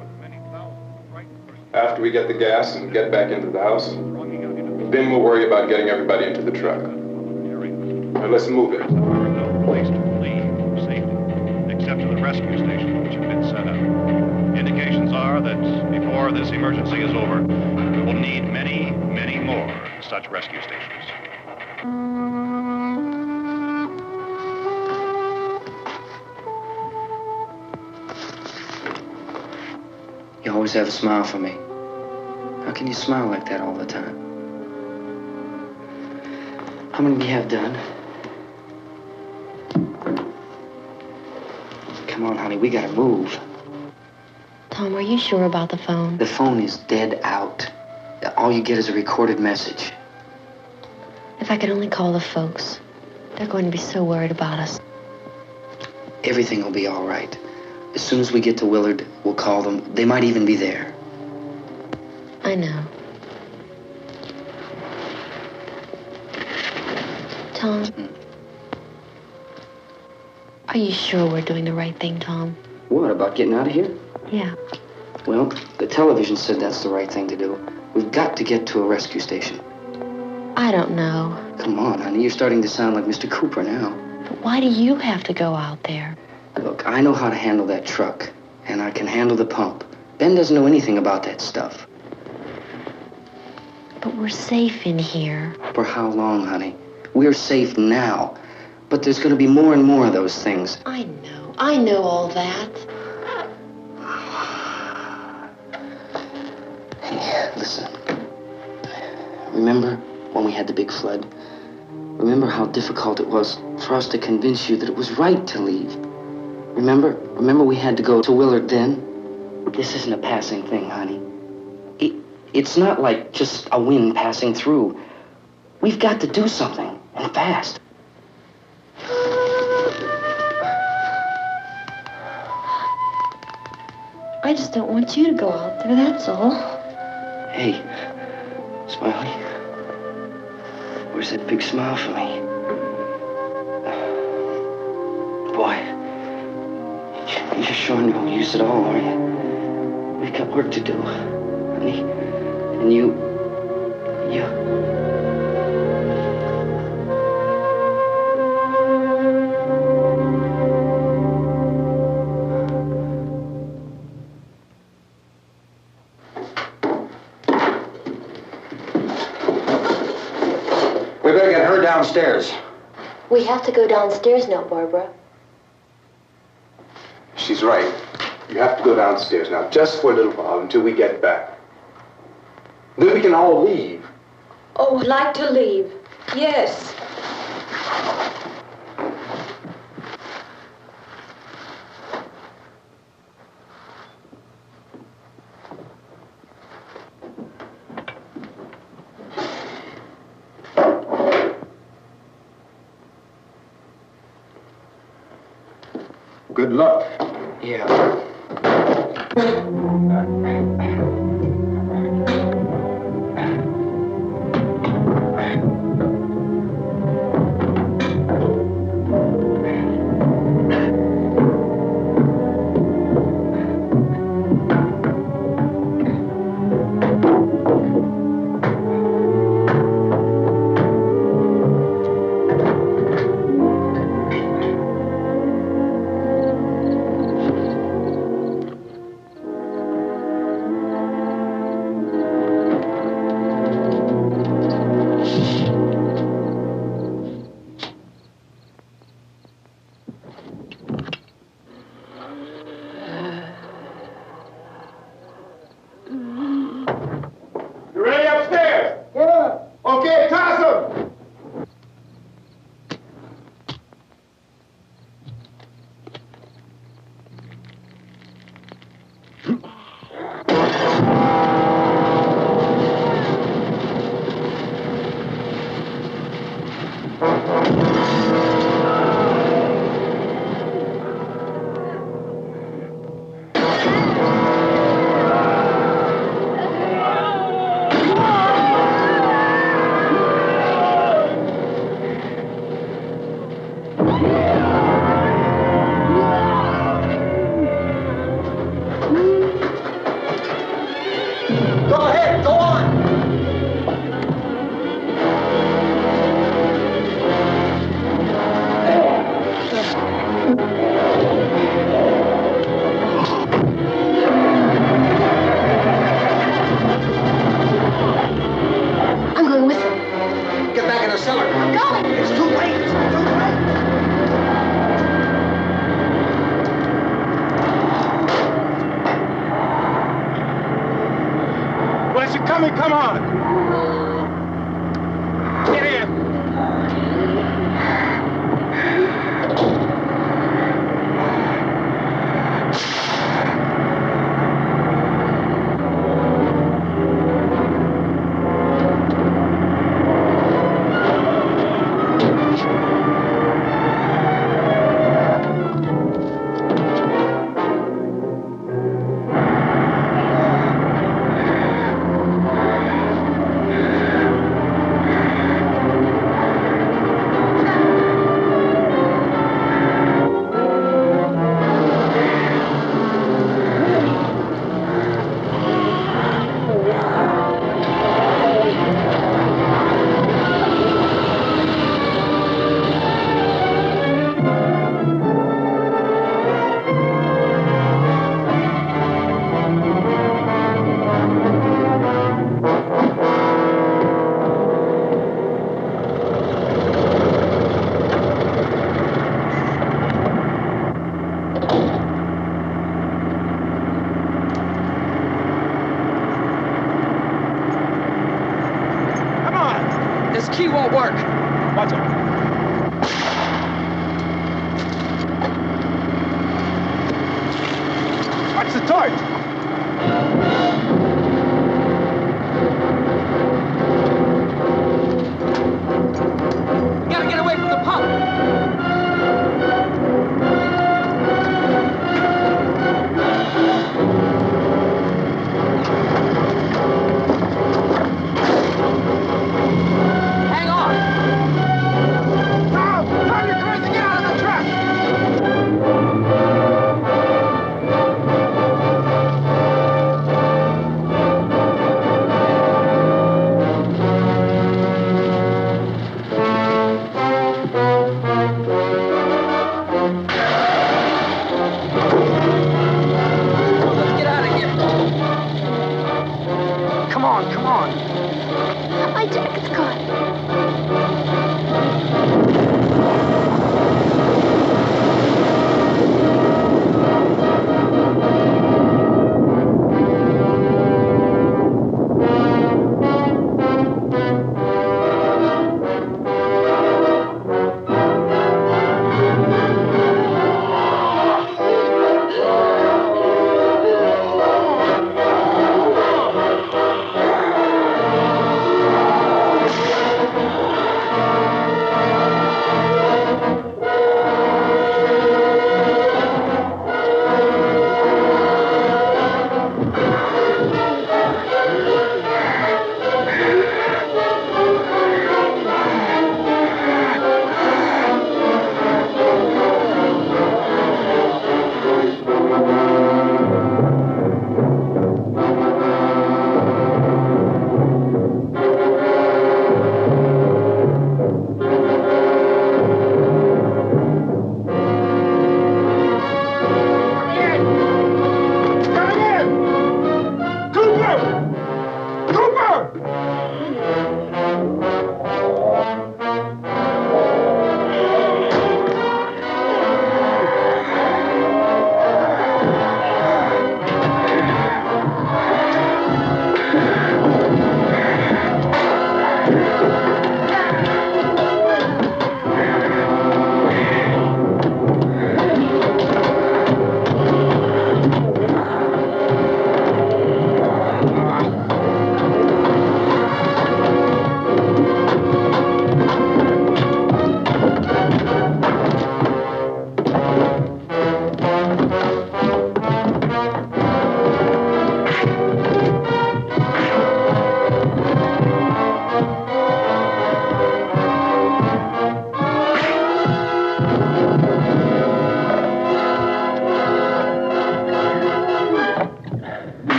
After we get the gas and get back into the house, then we'll worry about getting everybody into the truck. Now let's move it. No place to leave safely, except to the rescue station, which have been set up. Indications are that before this emergency is over, we will need many, many more such rescue stations. You always have a smile for me. How can you smile like that all the time? How many do you have done? Come on, honey, we gotta move. Tom, are you sure about the phone? The phone is dead out. All you get is a recorded message. If I could only call the folks. They're going to be so worried about us. Everything will be all right. As soon as we get to Willard, we'll call them. They might even be there. I know. Tom? Are you sure we're doing the right thing, Tom? What, about getting out of here? Yeah. Well, the television said that's the right thing to do. We've got to get to a rescue station. I don't know. Come on, honey. You're starting to sound like Mr. Cooper now. But why do you have to go out there? Look, I know how to handle that truck, and I can handle the pump. Ben doesn't know anything about that stuff. But we're safe in here. For how long, honey? We're safe now. But there's going to be more and more of those things. I know. I know all that. Hey, listen. Remember when we had the big flood? Remember how difficult it was for us to convince you that it was right to leave? Remember we had to go to Willard then? This isn't a passing thing, honey. It's not like just a wind passing through. We've got to do something, and fast. I just don't want you to go out there, that's all. Hey, Smiley. Where's that big smile for me? Boy, you're sure no use at all, are you? We've got work to do, honey. And you... We better get her downstairs. We have to go downstairs now, Barbara. She's right. You have to go downstairs now, just for a little while, until we get back. Then we can all leave. Oh, I'd like to leave. Yes. Good luck. Yeah. Come on! Get in! the torch! We gotta get away from the pump. Hang on. Now, turn your cars and get out of the truck! Let's get out of here. Come on, come on. My jacket's caught.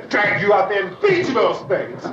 Drag you out there and feed you those things!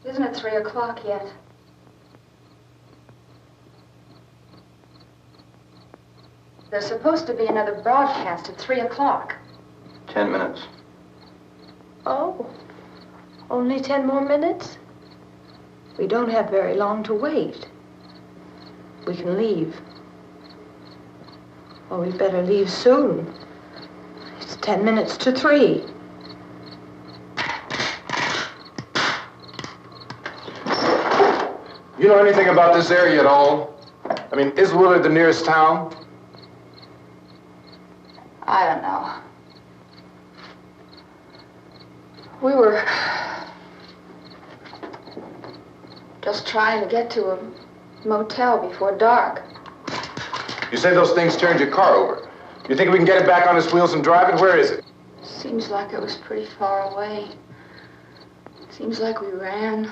Isn't it 3 o'clock yet? There's supposed to be another broadcast at 3 o'clock. 10 minutes. Oh, only 10 more minutes? We don't have very long to wait. we can leave. Well, we better leave soon. It's 10 minutes to 3. You know anything about this area at all? I mean, is Willard the nearest town? I don't know. We were just trying to get to a motel before dark. You say those things turned your car over. You think we can get it back on its wheels and drive it? Where is it? Seems like it was pretty far away. Seems like we ran.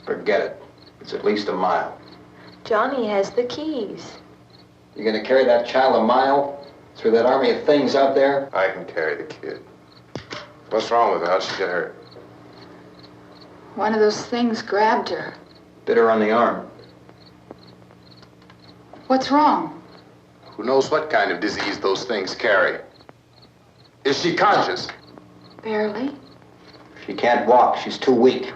Forget it. It's at least a mile. Johnny has the keys. You gonna carry that child a mile through that army of things out there? I can carry the kid. What's wrong with her? How'd she get hurt? One of those things grabbed her. Bit her on the arm. What's wrong? Who knows what kind of disease those things carry? Is she conscious? Barely. She can't walk. She's too weak.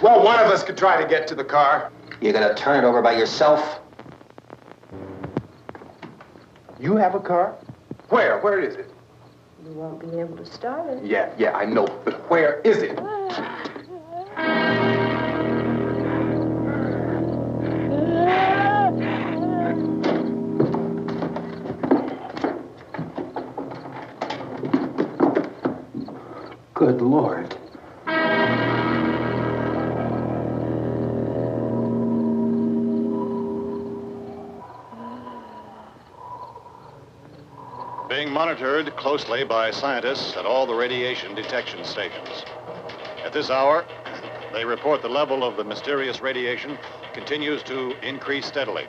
Well, one of us could try to get to the car. You gonna turn it over by yourself? You have a car? Where? Where is it? You won't be able to start it. Yeah, I know. But where is it? Good Lord. Being monitored closely by scientists at all the radiation detection stations. At this hour, they report the level of the mysterious radiation continues to increase steadily.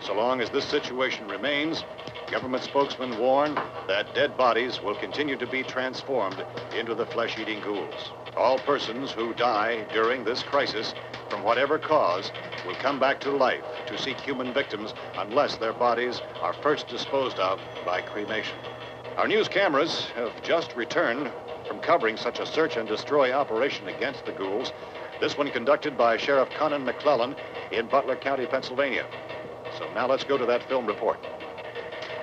So long as this situation remains, government spokesmen warn that dead bodies will continue to be transformed into the flesh-eating ghouls. All persons who die during this crisis, from whatever cause, will come back to life to seek human victims unless their bodies are first disposed of by cremation. Our news cameras have just returned from covering such a search and destroy operation against the ghouls, this one conducted by Sheriff Conan McClellan in Butler County, Pennsylvania. So now let's go to that film report.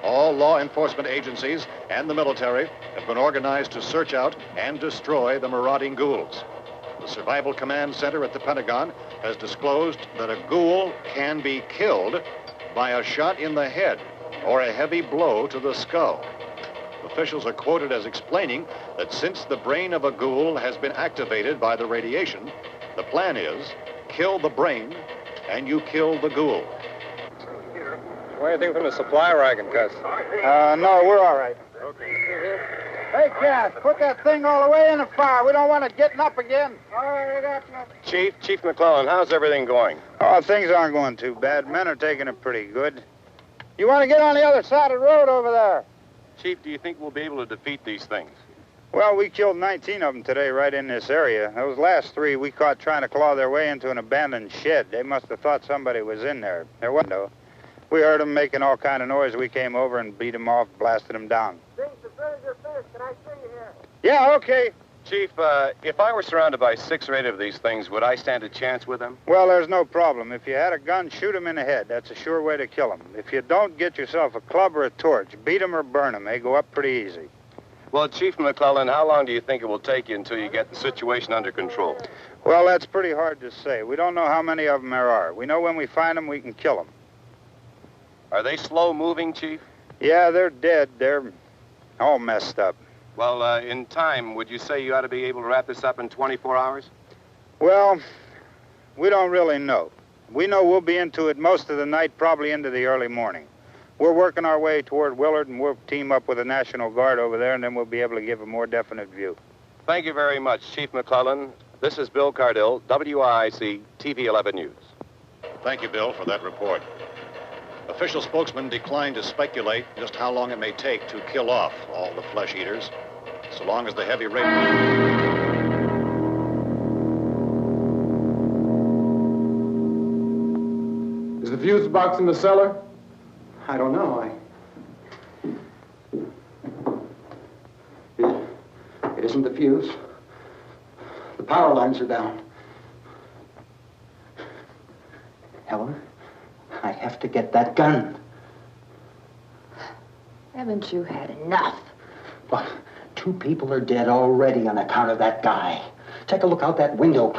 All law enforcement agencies and the military have been organized to search out and destroy the marauding ghouls. The Survival Command Center at the Pentagon has disclosed that a ghoul can be killed by a shot in the head or a heavy blow to the skull. Officials are quoted as explaining that since the brain of a ghoul has been activated by the radiation, the plan is kill the brain and you kill the ghoul. Anything from the supply wagon, Cuz? No, we're all right. Okay. Hey, Cass, put that thing all the way in the fire. We don't want it getting up again. All right, Chief McClellan, how's everything going? Oh, things aren't going too bad. Men are taking it pretty good. You want to get on the other side of the road over there? Chief, do you think we'll be able to defeat these things? Well, we killed 19 of them today right in this area. Those last 3 we caught trying to claw their way into an abandoned shed. They must have thought somebody was in there. There wasn't, though. We heard them making all kind of noise. We came over and beat them off, blasted them down. Things as good as your fist. Can I see you here? Yeah, okay. Chief, if I were surrounded by 6 or 8 of these things, would I stand a chance with them? Well, there's no problem. If you had a gun, shoot them in the head. That's a sure way to kill them. If you don't, get yourself a club or a torch. Beat them or burn them. They go up pretty easy. Well, Chief McClellan, how long do you think it will take you until you get the situation under control? Well, that's pretty hard to say. We don't know how many of them there are. We know when we find them, we can kill them. Are they slow-moving, Chief? Yeah, they're dead. They're all messed up. Well, in time, would you say you ought to be able to wrap this up in 24 hours? Well, we don't really know. We know we'll be into it most of the night, probably into the early morning. We're working our way toward Willard, and we'll team up with the National Guard over there, and then we'll be able to give a more definite view. Thank you very much, Chief McClellan. This is Bill Cardill, WIC TV 11 News. Thank you, Bill, for that report. Official spokesman declined to speculate just how long it may take to kill off all the flesh eaters, so long as the heavy rate... Is the fuse box in the cellar? I don't know. It isn't the fuse. The power lines are down. Helen, I have to get that gun. Haven't you had enough? But 2 people are dead already on account of that guy. Take a look out that window.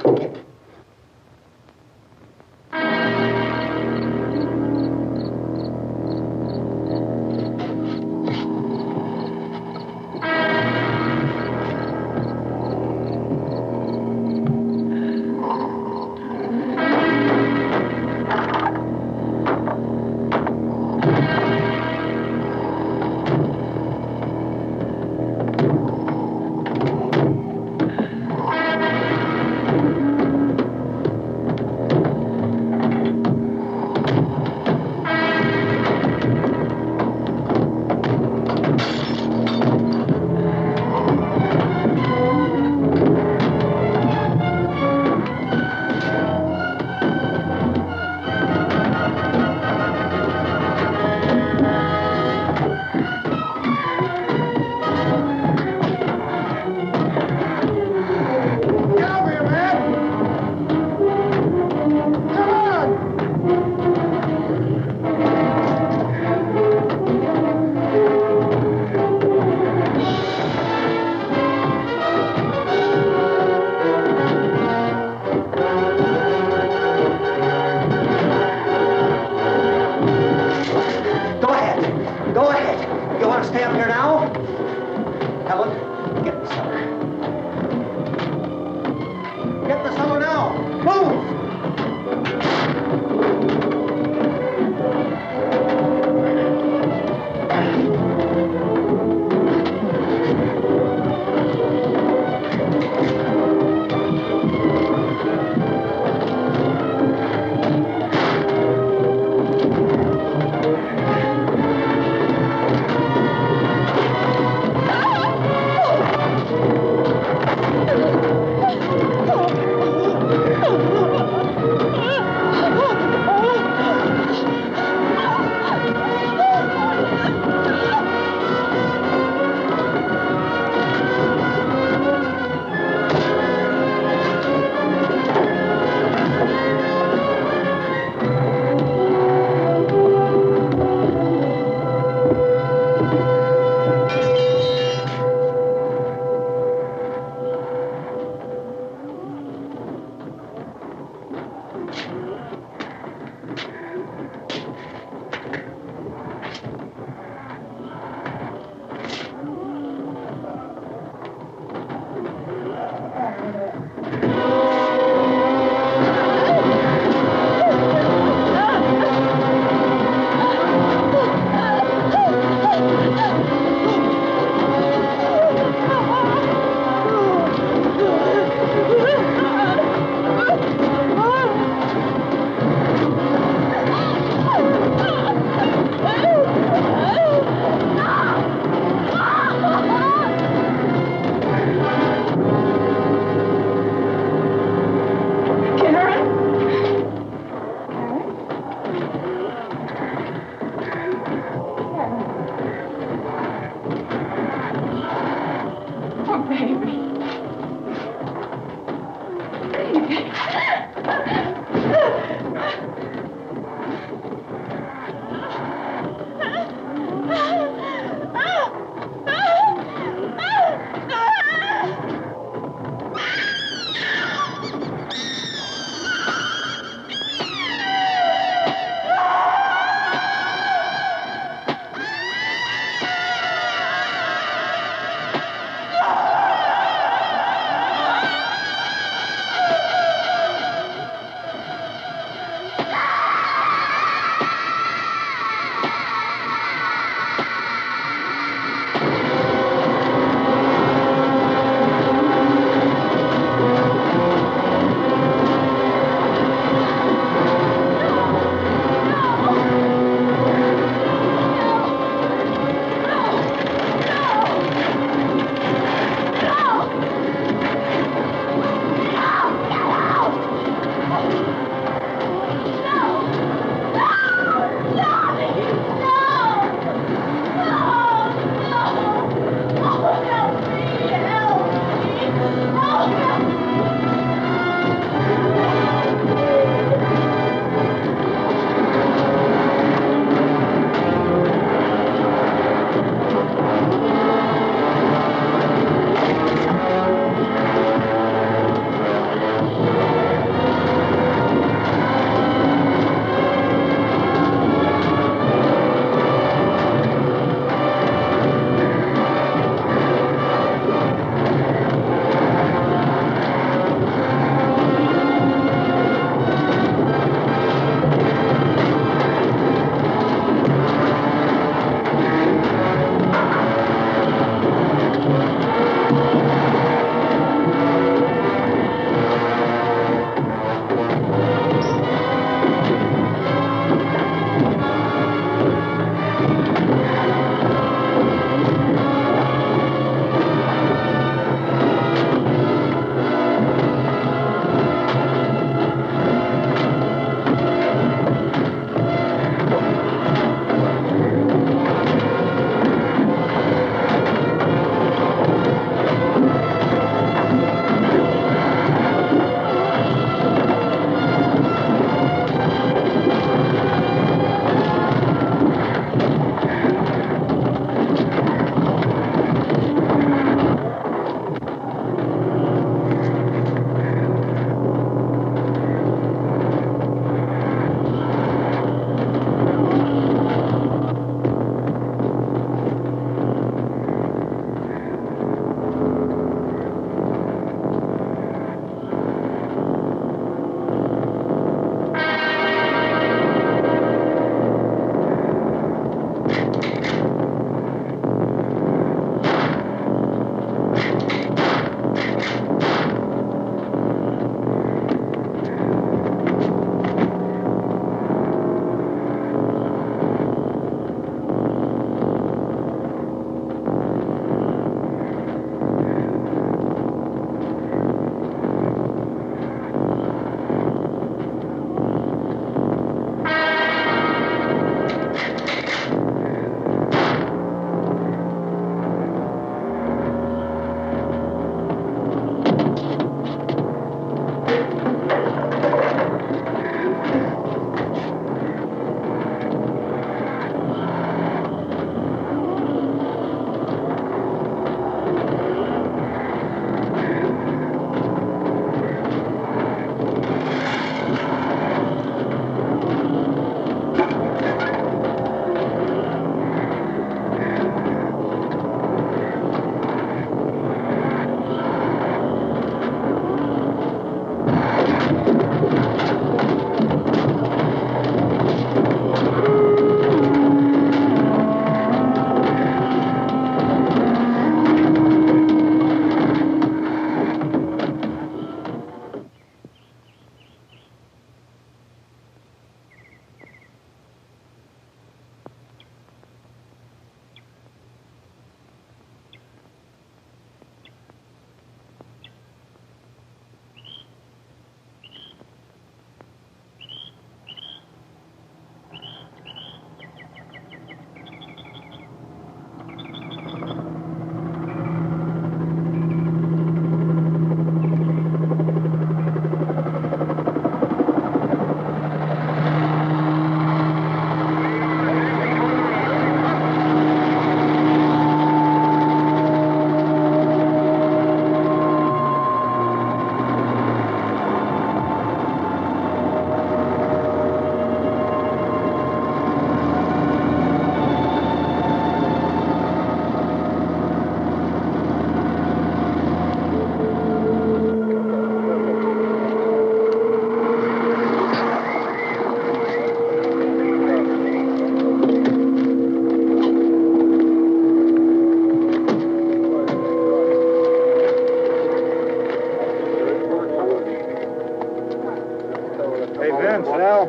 Hey, Vince, Al,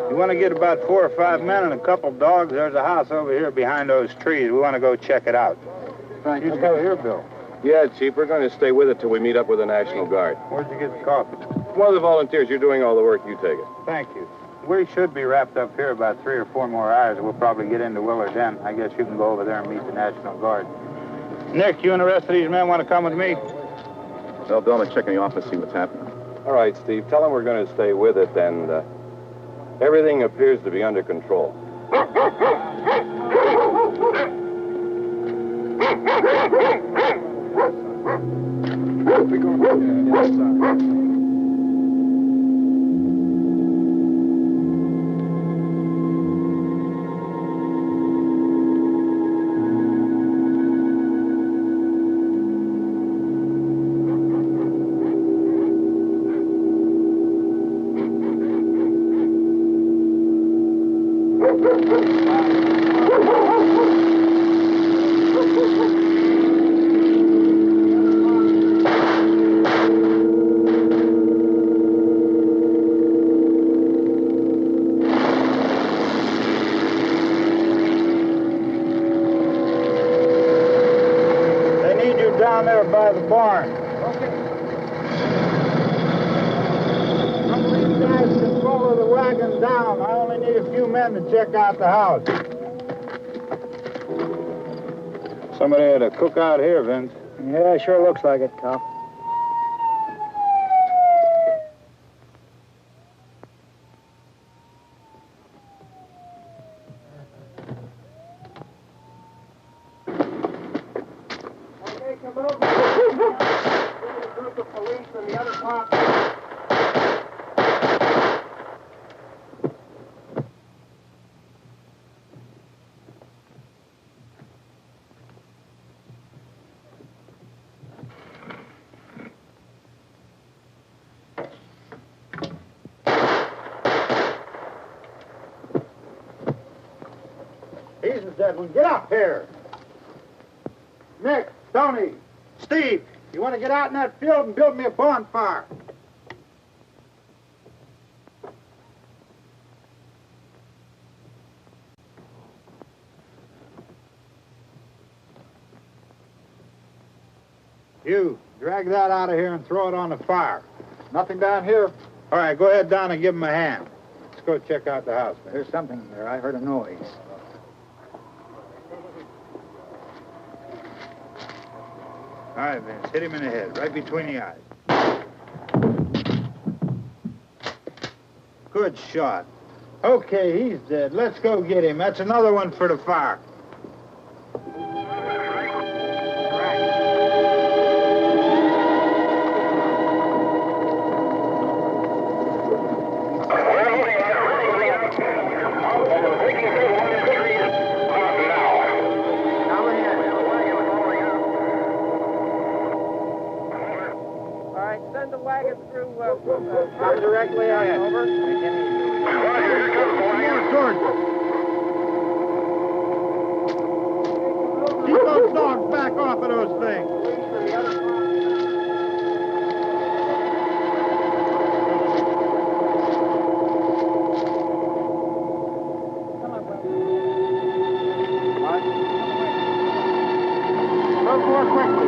you want to get about 4 or 5 men and a couple dogs? There's a house over here behind those trees. We want to go check it out. Right. You stay here, Bill. Yeah, Chief, we're going to stay with it till we meet up with the National Guard. Where'd you get the coffee? One of the volunteers, you're doing all the work, you take it. Thank you. We should be wrapped up here about 3 or 4 more hours. We'll probably get into Willard then. I guess you can go over there and meet the National Guard. Nick, you and the rest of these men want to come with me? Well, Bill, let's check in the office, see what's happening. All right, Steve, tell them we're going to stay with it, and everything appears to be under control. Down there by the barn. Okay. Some of these guys can follow the wagon down. I only need a few men to check out the house. Somebody had a cookout here, Vince. Yeah, it sure looks like it, Tom. He's the dead one. Get up here. Nick, Tony, Steve, you want to get out in that field and build me a bonfire? You, drag that out of here and throw it on the fire. Nothing down here? All right, go ahead down and give him a hand. Let's go check out the house. There's something there. I heard a noise. All right, Vince, hit him in the head, right between the eyes. Good shot. Okay, he's dead. Let's go get him. That's another one for the fire. Come directly ahead. Over. Keep those dogs back off of those things. Move more quickly.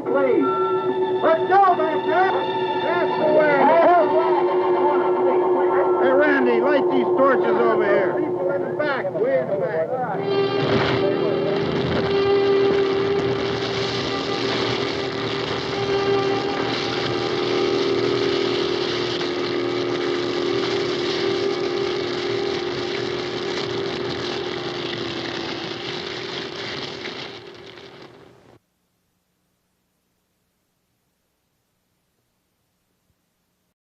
Please. Let's go back there. That's the way. Hey, Randy, light these torches over here. People in the back, way in the back.